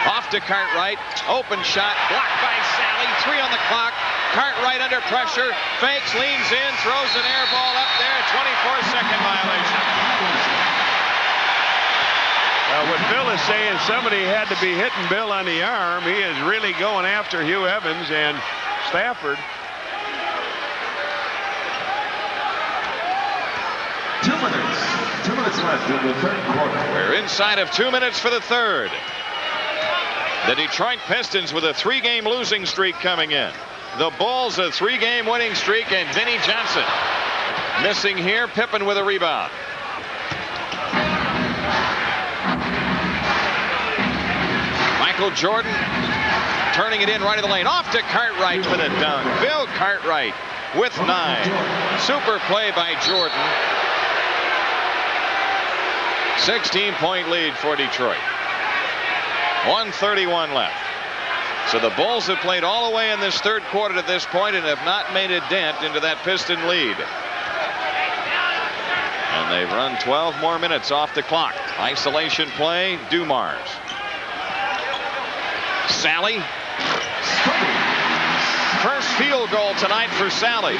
Off to Cartwright. Open shot. Blocked by Sally. 3 on the clock. Cartwright under pressure. Fakes, leans in, throws an air ball up there. 24-second violation.
What Bill is saying, somebody had to be hitting Bill on the arm. He is really going after Hugh Evans and Stafford.
left in the third quarter.
We're inside of 2 minutes for the third. The Detroit Pistons with a 3-game losing streak coming in. The Bulls a 3-game winning streak, and Vinnie Johnson missing here. Pippen with a rebound. Michael Jordan turning it in right of the lane. Off to Cartwright for the dunk. Bill Cartwright with 9. Super play by Jordan. 16-point lead for Detroit. 1:31 left. So the Bulls have played all the way in this third quarter to this point and have not made a dent into that Piston lead. And they've run 12 more minutes off the clock. Isolation play, Dumars. Sally. First field goal tonight for Sally.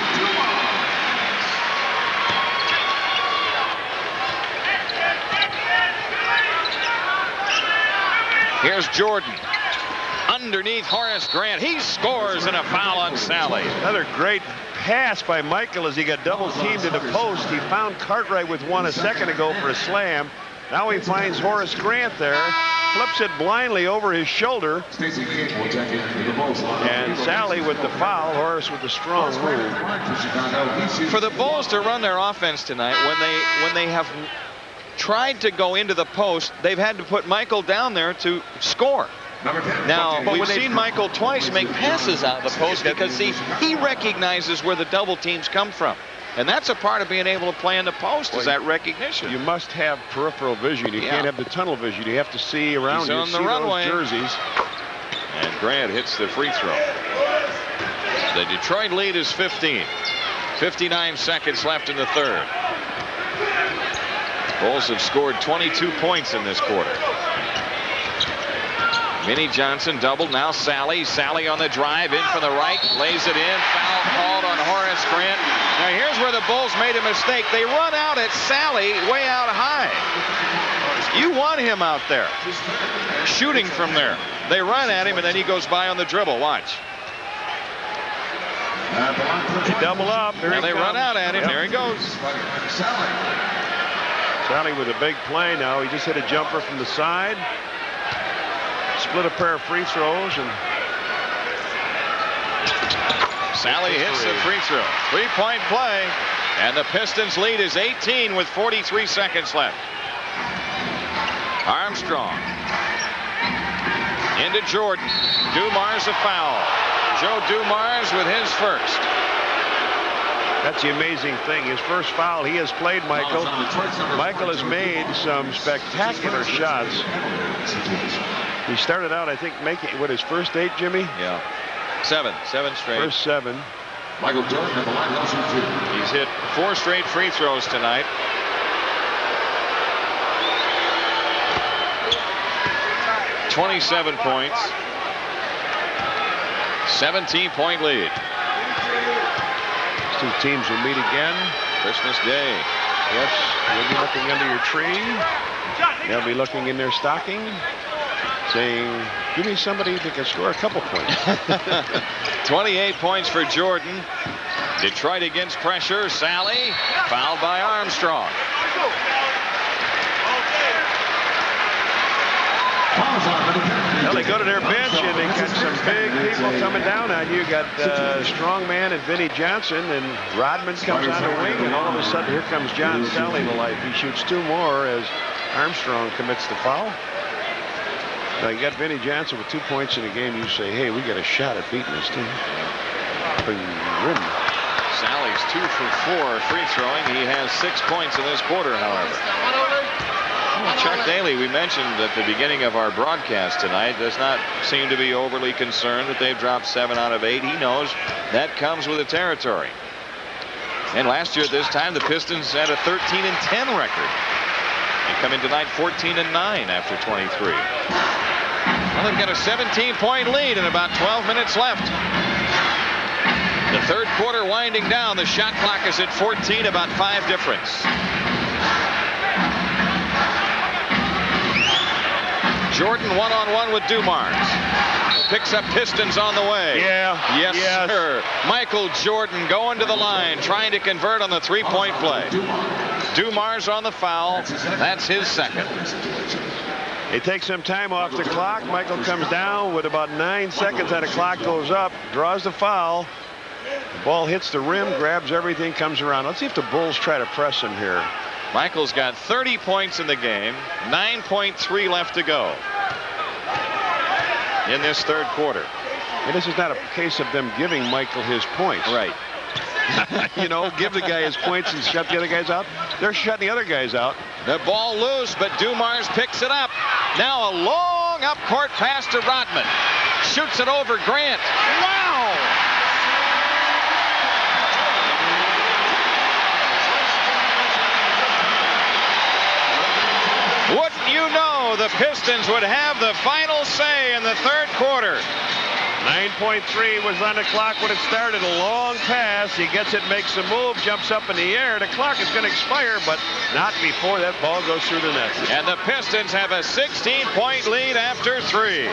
Here's Jordan. Underneath Horace Grant. He scores and a foul on Sally.
Another great pass by Michael as he got double teamed in the post. He found Cartwright with one a second ago for a slam. Now he finds Horace Grant there. Flips it blindly over his shoulder. And Sally with the foul. Horace with the strong move.
For the Bulls to run their offense tonight, when they have tried to go into the post, they've had to put Michael down there to score. Now, we've seen Michael twice make passes out of the post because, see, he recognizes where the double teams come from. And that's a part of being able to play in the post, is that recognition.
You must have peripheral vision. You can't have the tunnel vision. You have to see around.
He's
you.
on the
see
runway.
Those jerseys.
And Grant hits the free throw. The Detroit lead is 15. 59 seconds left in the third. Bulls have scored 22 points in this quarter. Vinnie Johnson doubled. Now Sally. Sally on the drive. In from the right. Lays it in. Foul called on Horace Grant. Now here's where the Bulls made a mistake. They run out at Sally way out high. You want him out there shooting from there. They run at him and then he goes by on the dribble. Watch.
They double up.
Now they run out at him. Yep. There he goes.
Sally with a big play now. He just hit a jumper from the side. Split a pair of free throws, and
Sally hits the free throw. 3-point play, and the Pistons lead is 18 with 43 seconds left. Armstrong into Jordan. Dumars a foul. Joe Dumars with his first.
That's the amazing thing. His first foul, he has played Michael. Michael has made some spectacular shots. He started out, I think, making his first 8, Jimmy?
Yeah. 7 straight.
First 7.
Michael Jordan at the line,
He's hit 4 straight free throws tonight. .27 points. 17-point lead.
These two teams will meet again.
Christmas Day.
Yes, you'll be looking under your tree. They'll be looking in their stocking, saying, give me somebody that can score a couple points.
28 points for Jordan. Detroit against pressure. Sally fouled by Armstrong.
Well, they go to their bench and they got some big people coming down on you. You got Strongman and Vinnie Johnson, and Rodman comes on the wing, and all of a sudden here comes John Sally to life. He shoots 2 more as Armstrong commits the foul. Now you got Vinnie Johnson with 2 points in the game. You say, hey, we got a shot at beating this team.
Sally's 2 for 4 free throwing. He has 6 points in this quarter, however. Chuck Daly, we mentioned at the beginning of our broadcast tonight, does not seem to be overly concerned that they've dropped 7 out of 8. He knows that comes with the territory. And last year at this time, the Pistons had a 13-10 record. They come in tonight 14-9 after 23. Well, they've got a 17-point lead and about 12 minutes left. The third quarter winding down. The shot clock is at 14, about 5 difference. Jordan one-on-one with Dumars. Picks up Pistons on the way.
Yeah.
Yes, sir. Michael Jordan going to the line, trying to convert on the 3-point play. Dumars on the foul. That's his second.
He takes some time off the clock. Michael comes down with about 9 seconds and the clock goes up, draws the foul. The ball hits the rim, grabs everything, comes around. Let's see if the Bulls try to press him here.
Michael's got 30 points in the game, 9.3 left to go in this third quarter.
And this is not a case of them giving Michael his points.
Right.
You know, give the guy his points and shut the other guys out. They're shutting the other guys out.
The ball loose, but Dumars picks it up. Now a long up court pass to Rodman. Shoots it over Grant. Wow! Wouldn't you know, the Pistons would have the final say in the third quarter.
9.3 was on the clock when it started. A long pass. He gets it, makes a move, jumps up in the air. The clock is going to expire, but not before that ball goes through the net.
And the Pistons have a 16-point lead after 3.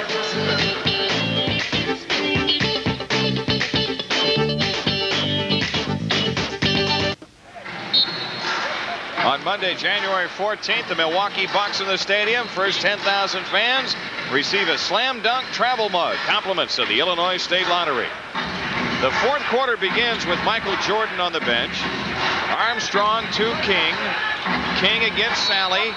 On Monday, January 14th, the Milwaukee Bucks in the stadium. First 10,000 fans receive a slam dunk travel mug. Compliments of the Illinois State Lottery. The fourth quarter begins with Michael Jordan on the bench. Armstrong to King. King against Sally.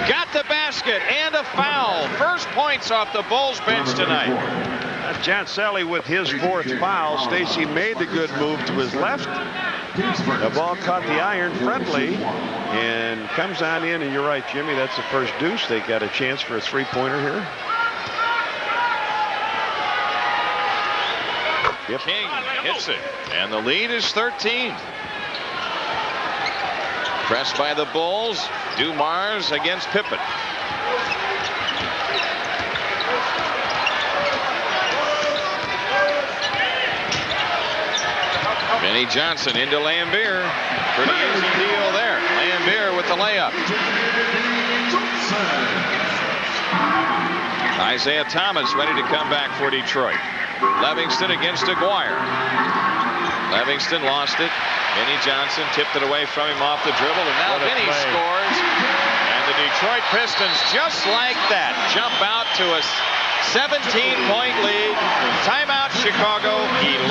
Got the basket and a foul. First points off the Bulls bench tonight.
That's John Sally with his fourth foul. Stacy made the good move to his left. The ball caught the iron friendly and comes on in, and you're right, Jimmy, that's the first deuce. They got a chance for a three-pointer here.
Yep. King hits it, and the lead is 13. Pressed by the Bulls. Dumars against Pippen. Benny Johnson into Lambier. Pretty easy deal there. Lambier with the layup. Isaiah Thomas ready to come back for Detroit. Livingston against Aguirre. Livingston lost it. Benny Johnson tipped it away from him off the dribble, and now Benny scores. And the Detroit Pistons, just like that, jump out to a 17-point lead. Timeout, Chicago.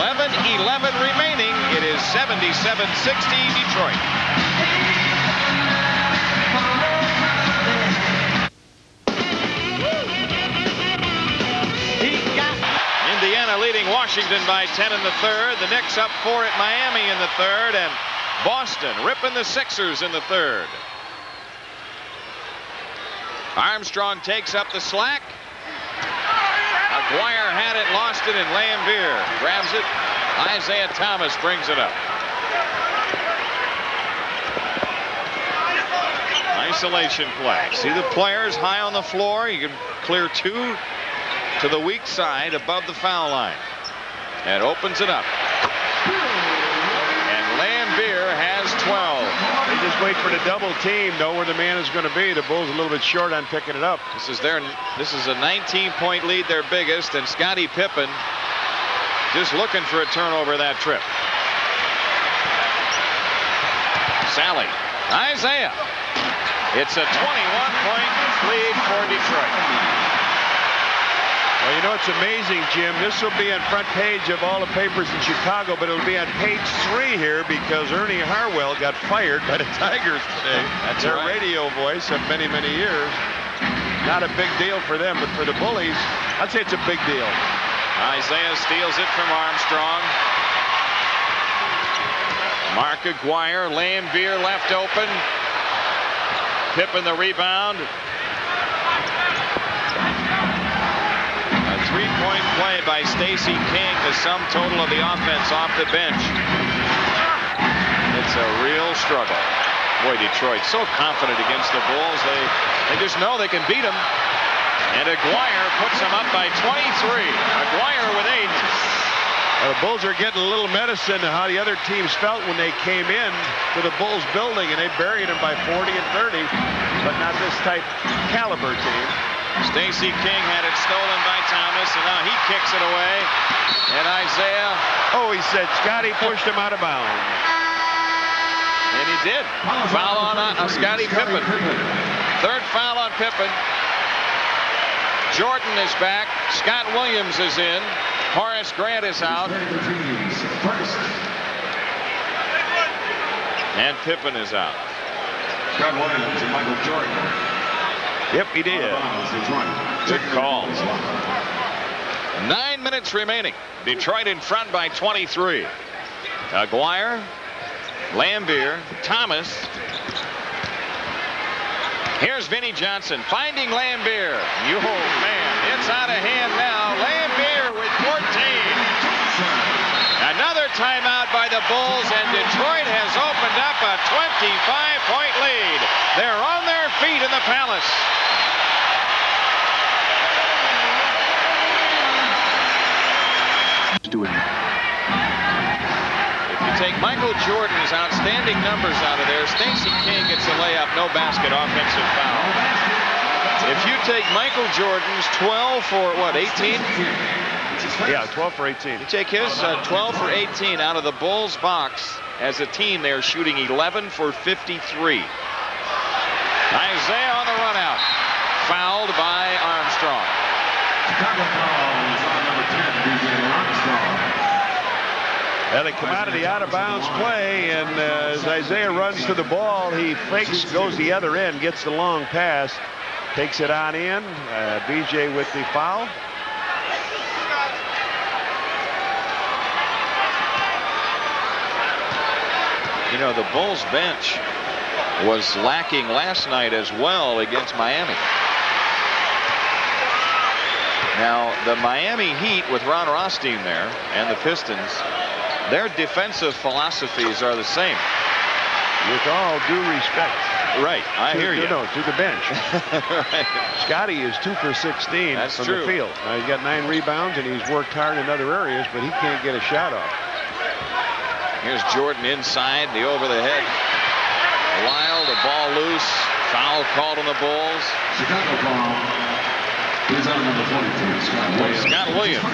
11-11 remaining. It is 77-60 Detroit. Indiana leading Washington by 10 in the third. The Knicks up 4 at Miami in the third, and Boston ripping the Sixers in the third. Armstrong takes up the slack. Aguirre had it, lost it, and Lambier grabs it. Isaiah Thomas brings it up. Isolation play. See the players high on the floor. You can clear 2 to the weak side above the foul line. And opens it up. And Lambier has 12.
They just wait for the double team, know where the man is going to be. The Bulls a little bit short on picking it up.
This is a 19-point lead, their biggest, and Scottie Pippen just looking for a turnover that trip. Sally. Isaiah. It's a 21-point lead for Detroit.
Well, you know, it's amazing, Jim. This will be on front page of all the papers in Chicago, but it'll be on page 3 here because Ernie Harwell got fired by the Tigers today.
That's
their
right.
radio voice of many, many years. Not a big deal for them, but for the Bullies, I'd say it's a big deal.
Isaiah steals it from Armstrong. Mark Aguirre, Lambier left open. Pippen the rebound. A three-point play by Stacey King, the sum total of the offense off the bench. It's a real struggle. Boy, Detroit so confident against the Bulls. They just know they can beat them. And Aguirre puts them up by 23. Aguirre with 8.
The Bulls are getting a little medicine to how the other teams felt when they came in to the Bulls building, and they buried them by 40 and 30, but not this type caliber team.
Stacey King had it stolen by Thomas, and now he kicks it away. And Isaiah.
Oh, he said Scotty pushed him out of bounds.
And he did. Foul on Scottie Pippen. Third foul on Pippen. Jordan is back. Scott Williams is in. Horace Grant is out. And Pippen is out.
Scott Williams and Michael Jordan.
Yep, he did.
Good call. 9 minutes remaining. Detroit in front by 23. Aguirre, Lambier, Thomas. Here's Vinnie Johnson finding Lambier. Oh, man, it's out of hand now. Lambier with 14. Another timeout by the Bulls, and Detroit has opened up a 25-point lead. They're on their feet in the Palace. If you take Michael Jordan's outstanding numbers out of there, Stacey King gets a layup, no basket, offensive foul. If you take Michael Jordan's 12 for what, 18?
Yeah, 12 for 18.
You take his 12 for 18 out of the Bulls box. As a team, they're shooting 11 for 53. Isaiah on the run out. Fouled by Armstrong.
Chicago foul is on number 10, B.J. Armstrong.
And they come out of the out-of-bounds play, and as Isaiah runs to the ball, he fakes, goes the other end, gets the long pass, takes it on in. B.J. with the foul.
You know, the Bulls bench was lacking last night as well against Miami. Now, the Miami Heat with Ron Rothstein there and the Pistons, their defensive philosophies are the same.
With all due respect.
Right, I hear you.
No, to the bench.
Right.
Scotty is 2 for 16
That's
from
true.
the field. Now, he's got 9 rebounds, and he's worked hard in other areas, but he can't get a shot off.
Here's Jordan inside, the over the head. Wild, the ball loose. Foul called on the Bulls.
Chicago foul is on number 43, Scott Williams.
Scott Williams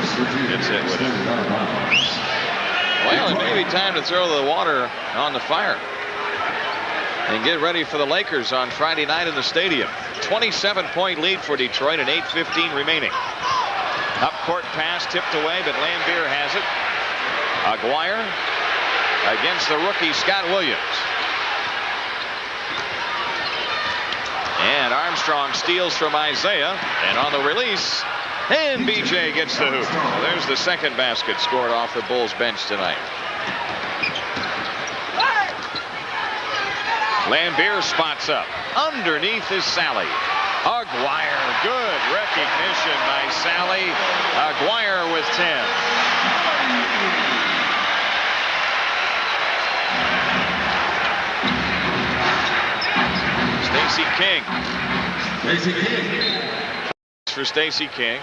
gets it with it. Well, it may be time to throw the water on the fire and get ready for the Lakers on Friday night in the stadium. 27-point lead for Detroit and 8:15 remaining. Up court pass tipped away, but Lambier has it. Aguirre against the rookie Scott Williams. And Armstrong steals from Isaiah, and on the release, and BJ gets the hoop. Well, there's the second basket scored off the Bulls bench tonight. Lambier spots up. Underneath is Sally. Aguirre, good recognition by Sally. Aguirre with 10. Stacey King.
Stacey King.
For Stacey King.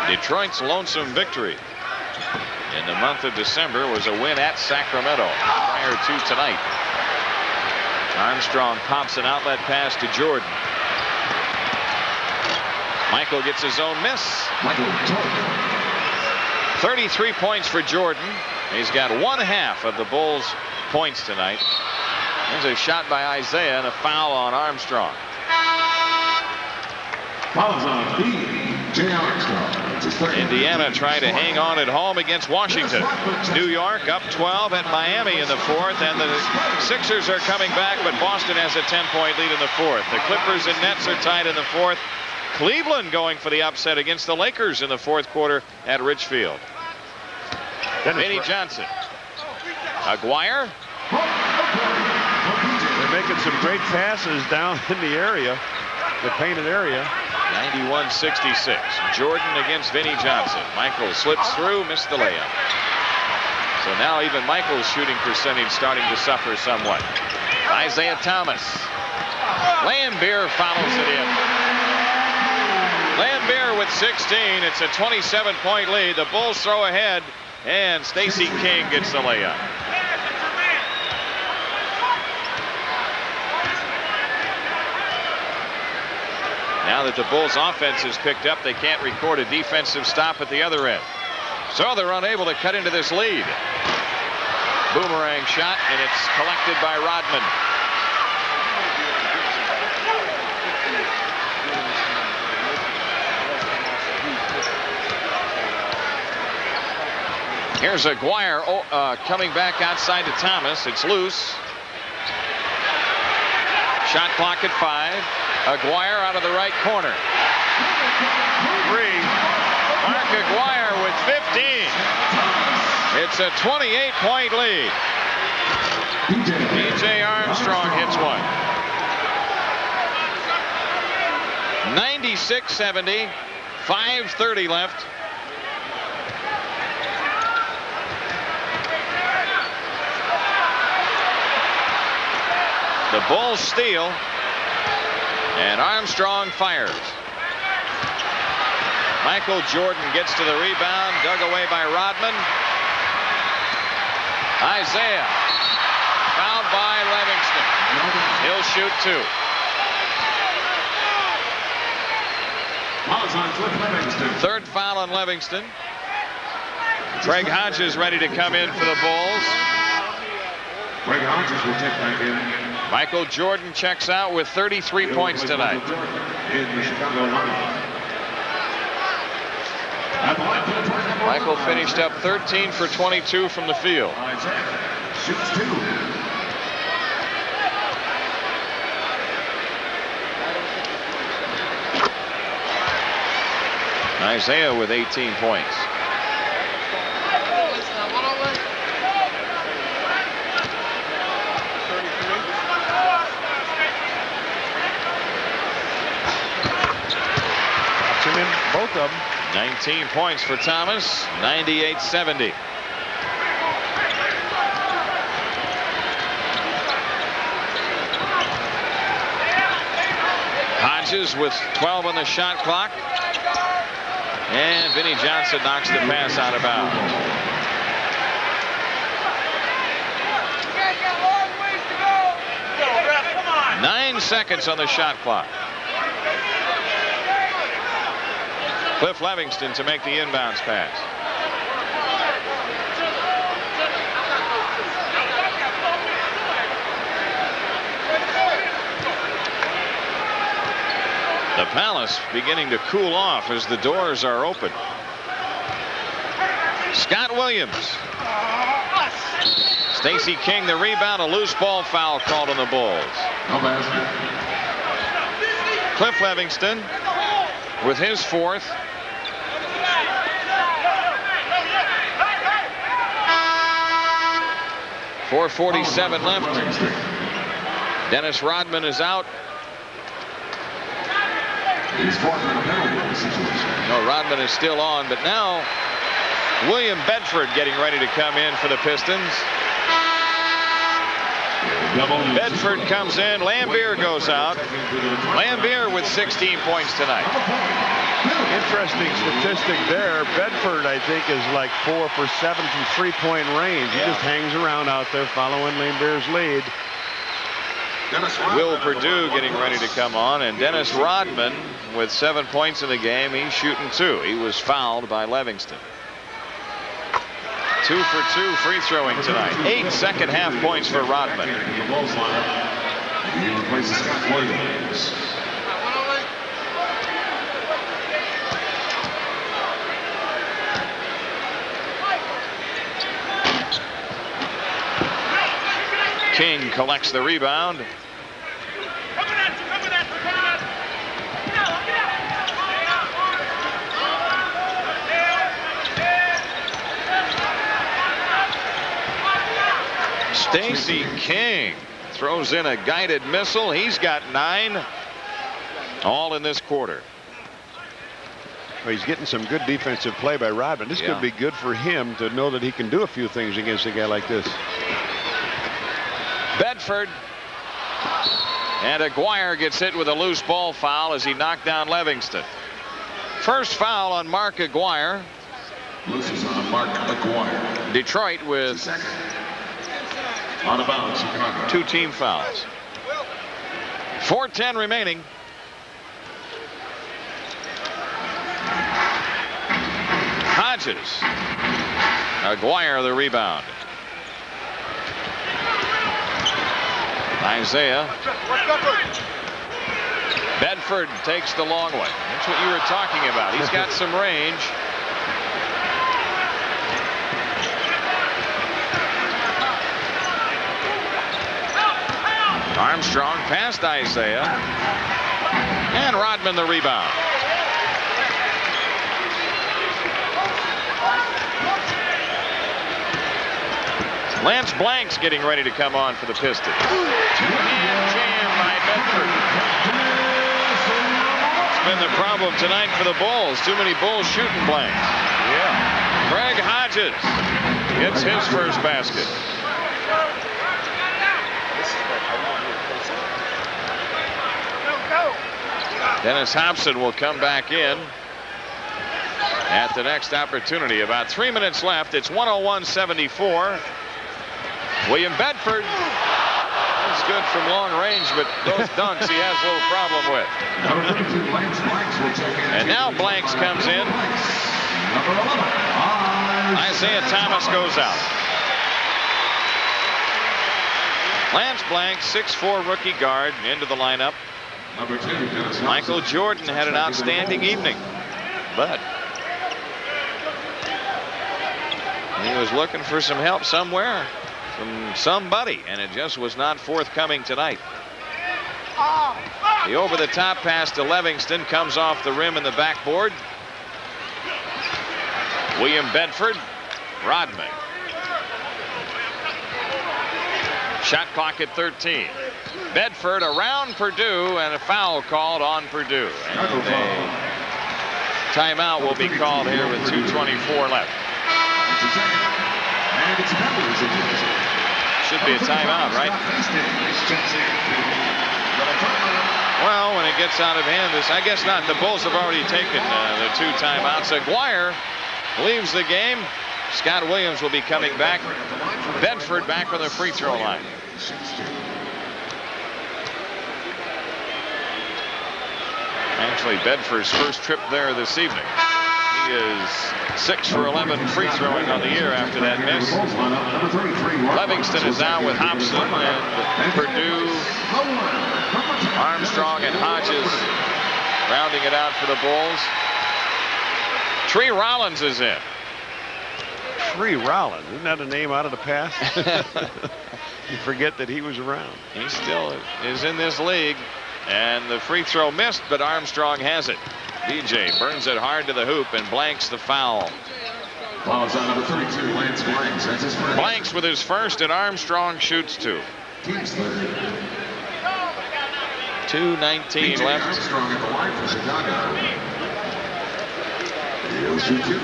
Detroit's lonesome victory in the month of December was a win at Sacramento prior to tonight. Armstrong pops an outlet pass to Jordan. Michael gets his own miss.
Michael Jordan.
33 points for Jordan. He's got 1/2 of the Bulls' points tonight. There's a shot by Isaiah and a foul on Armstrong.
Fouls on B.J. Armstrong.
Indiana trying to hang on at home against Washington. New York up 12 at Miami in the fourth, and the Sixers are coming back, but Boston has a 10-point lead in the fourth. The Clippers and Nets are tied in the fourth. Cleveland going for the upset against the Lakers in the fourth quarter at Richfield. Vinnie Johnson. Aguirre.
They're making some great passes down in the area, the painted area.
91-66. Jordan against Vinnie Johnson. Michael slips through, missed the layup. So now even Michael's shooting percentage starting to suffer somewhat. Isaiah Thomas. Lambier follows it in. Lambier with 16. It's a 27-point lead. The Bulls throw ahead, and Stacey King gets the layup. Now Now that the Bulls offense has picked up, they can't record a defensive stop at the other end. So they're unable to cut into this lead. Boomerang shot, and it's collected by Rodman. Here's Aguirre coming back outside to Thomas. It's loose. Shot clock at 5. Aguirre out of the right corner. 3. Mark Aguirre with 15. It's a 28-point lead. DJ Armstrong hits one. 96-70. 5:30 left. The Bulls steal, and Armstrong fires. Michael Jordan gets to the rebound, dug away by Rodman. Isaiah, fouled by Livingston. He'll shoot 2. Third foul on Livingston. Craig Hodges ready to come in for the Bulls.
Craig Hodges will check back in.
Michael Jordan checks out with 33 points tonight. Michael finished up 13 for 22 from the field.
Shoots 2.
Isaiah with 18 points.
Both of them.
19 points for Thomas. 98-70. Hodges with 12 on the shot clock. And Vinnie Johnson knocks the pass out of bounds.
Come on.
9 seconds on the shot clock. Cliff Livingston to make the inbounds pass. The Palace beginning to cool off as the doors are open. Scott Williams. Stacey King the rebound. A loose ball foul called on the Bulls.
No basket.
Cliff Livingston with his 4th. .447 left. Dennis Rodman is out.
He's fought in a penalty situation.
No, Rodman is still on, but now William Bedford getting ready to come in for the Pistons. Bedford comes in. Lambier goes out. Lambier with 16 points tonight.
Interesting statistic there. Bedford, I think, is like 4 for 7 from three-point range. He just hangs around out there following Lambier's lead.
Will Perdue getting ready to come on, and Dennis Rodman with 7 points in the game. He's shooting 2. He was fouled by Livingston. 2 for 2 free throwing tonight. 8 second half points for Rodman.
He replaces Scott Williams.
King collects the rebound. Stacey King throws in a guided missile. He's got 9, all in this quarter.
Well, he's getting some good defensive play by Rodman. This could be good for him to know that he can do a few things against a guy like this.
Bedford, and Aguirre gets hit with a loose ball foul as he knocked down Livingston. First foul on Mark Aguirre.
Loose is on Mark Aguirre.
Detroit with
Out of bounds, Chicago.
2 team fouls. 4:10 remaining. Hodges. Aguirre the rebound. Isaiah. Bedford takes the long way. That's what you were talking about. He's got some range. Armstrong past Isaiah. And Rodman the rebound. Lance Blank's getting ready to come on for the Pistons. Two-hand jam by Bedford. It's been the problem tonight for the Bulls. Too many Bulls shooting blanks.
Yeah.
Craig Hodges gets his first basket. Dennis Hobson will come back in at the next opportunity. About 3 minutes left. It's 101-74. William Bedford is good from long range, but those dunks he has a little problem with. And now Blanks comes in. Isaiah Thomas goes out. Lance Blanks, 6'4" rookie guard, into the lineup. Michael Jordan had an outstanding evening, but he was looking for some help somewhere from somebody, and it just was not forthcoming tonight. The over-the-top pass to Livingston comes off the rim and the backboard. William Bedford, Rodman. Shot clock at 13. Bedford around Purdue, and a foul called on Purdue. And a timeout will be called here with 2:24 left. Should be a timeout, right? Well, when it gets out of hand, I guess not. The Bulls have already taken the 2 timeouts. Aguirre leaves the game. Scott Williams will be coming back. Bedford back on the free throw line. Actually, Bedford's first trip there this evening. He is 6 for 11 free throwing on the year after that miss. Livingston is out with Hobson and Purdue, Armstrong and Hodges rounding it out for the Bulls. Tree Rollins is in.
Tree Rollins, isn't that a name out of the past? You forget that he was around.
He still is in this league, and the free throw missed, but Armstrong has it. DJ burns it hard to the hoop and Blanks the foul.
Fouls on number 32, Lance Blanks. That's his first.
Blanks with his first, and Armstrong shoots 2.
Team's third.
2:19 left.
Armstrong at the line for Chicago. He'll shoot 2.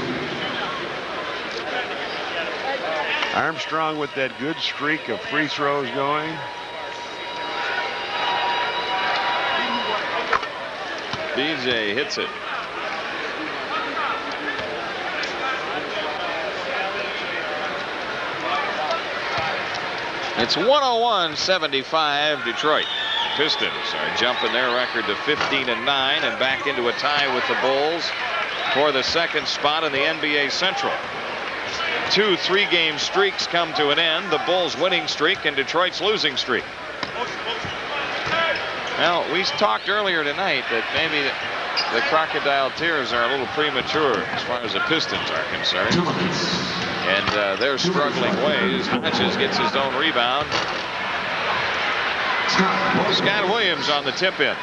Armstrong with that good streak of free throws going.
BJ hits it. It's 101-75 Detroit. Pistons are jumping their record to 15-9 and back into a tie with the Bulls for the second spot in the NBA Central. 2 3-game streaks come to an end. The Bulls' winning streak and Detroit's losing streak. Well, we talked earlier tonight that maybe the crocodile tears are a little premature as far as the Pistons are concerned. And their struggling ways. Hodges gets his own rebound. Scott Williams on the tip-in.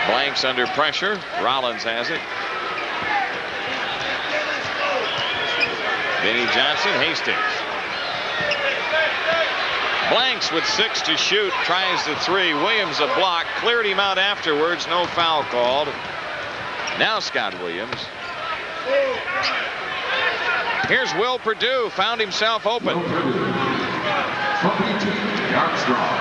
Blanks under pressure. Rollins has it. Vinnie Johnson, Hastings. Blanks with 6 to shoot, tries the 3. Williams a block, cleared him out afterwards, no foul called. Now Scott Williams. Here's Will Purdue, found himself open.
Armstrong.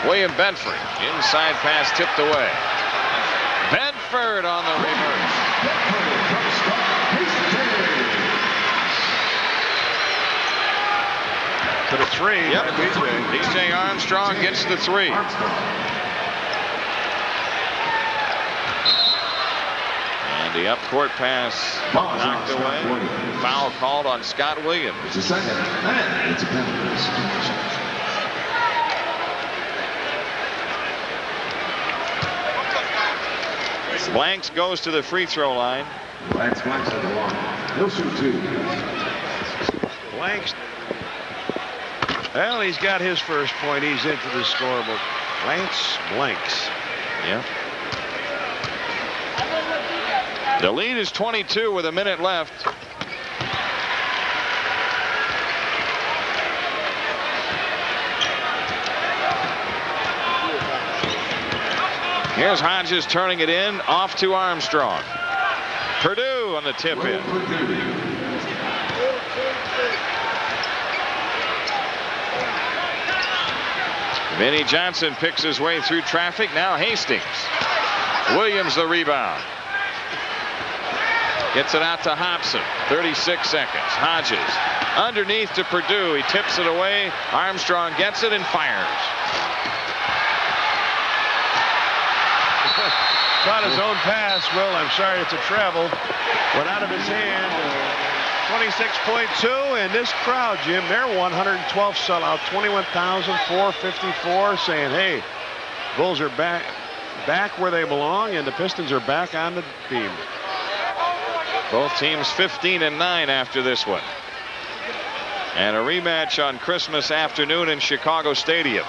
William Bedford, inside pass tipped away. Bedford on the reverse.
the three.
Yep. DJ Armstrong gets the three. And the up court pass knocked away. Foul called on Scott Williams.
It's a second, and it's a penalty.
Blanks goes to the free throw line.
Blanks at the line. He'll shoot two.
Blanks. Well, he's got his first point. He's into the scorebook. Blanks.
Yeah. The lead is 22 with a minute left. Here's Hodges turning it in, off to Armstrong. Purdue on the tip in. Vinnie Johnson picks his way through traffic. Now Hastings. Williams the rebound. Gets it out to Hobson. 36 seconds. Hodges underneath to Purdue. He tips it away. Armstrong gets it and fires.
Caught his own pass. Well, I'm sorry, it's a travel. Went out of his hand. 26.2, and this crowd, Jim, their 112th sellout, 21,454, saying, hey, Bulls are back where they belong, and the Pistons are back on the beam.
Both teams 15-9 after this one. And a rematch on Christmas afternoon in Chicago Stadium.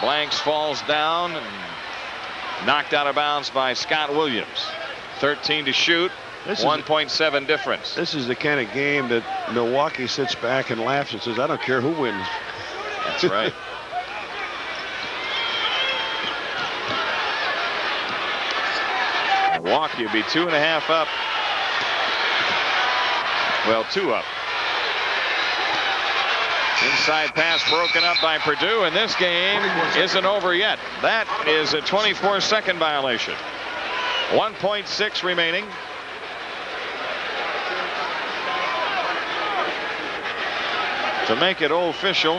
Blanks falls down and knocked out of bounds by Scott Williams. 13 to shoot. 1.7 difference.
This is the kind of game that Milwaukee sits back and laughs and says, I don't care who wins.
That's right. Milwaukee will be 2.5 up. Well, 2 up. Inside pass broken up by Purdue, and this game isn't over yet. That is a 24-second violation. 1.6 remaining. To make it official,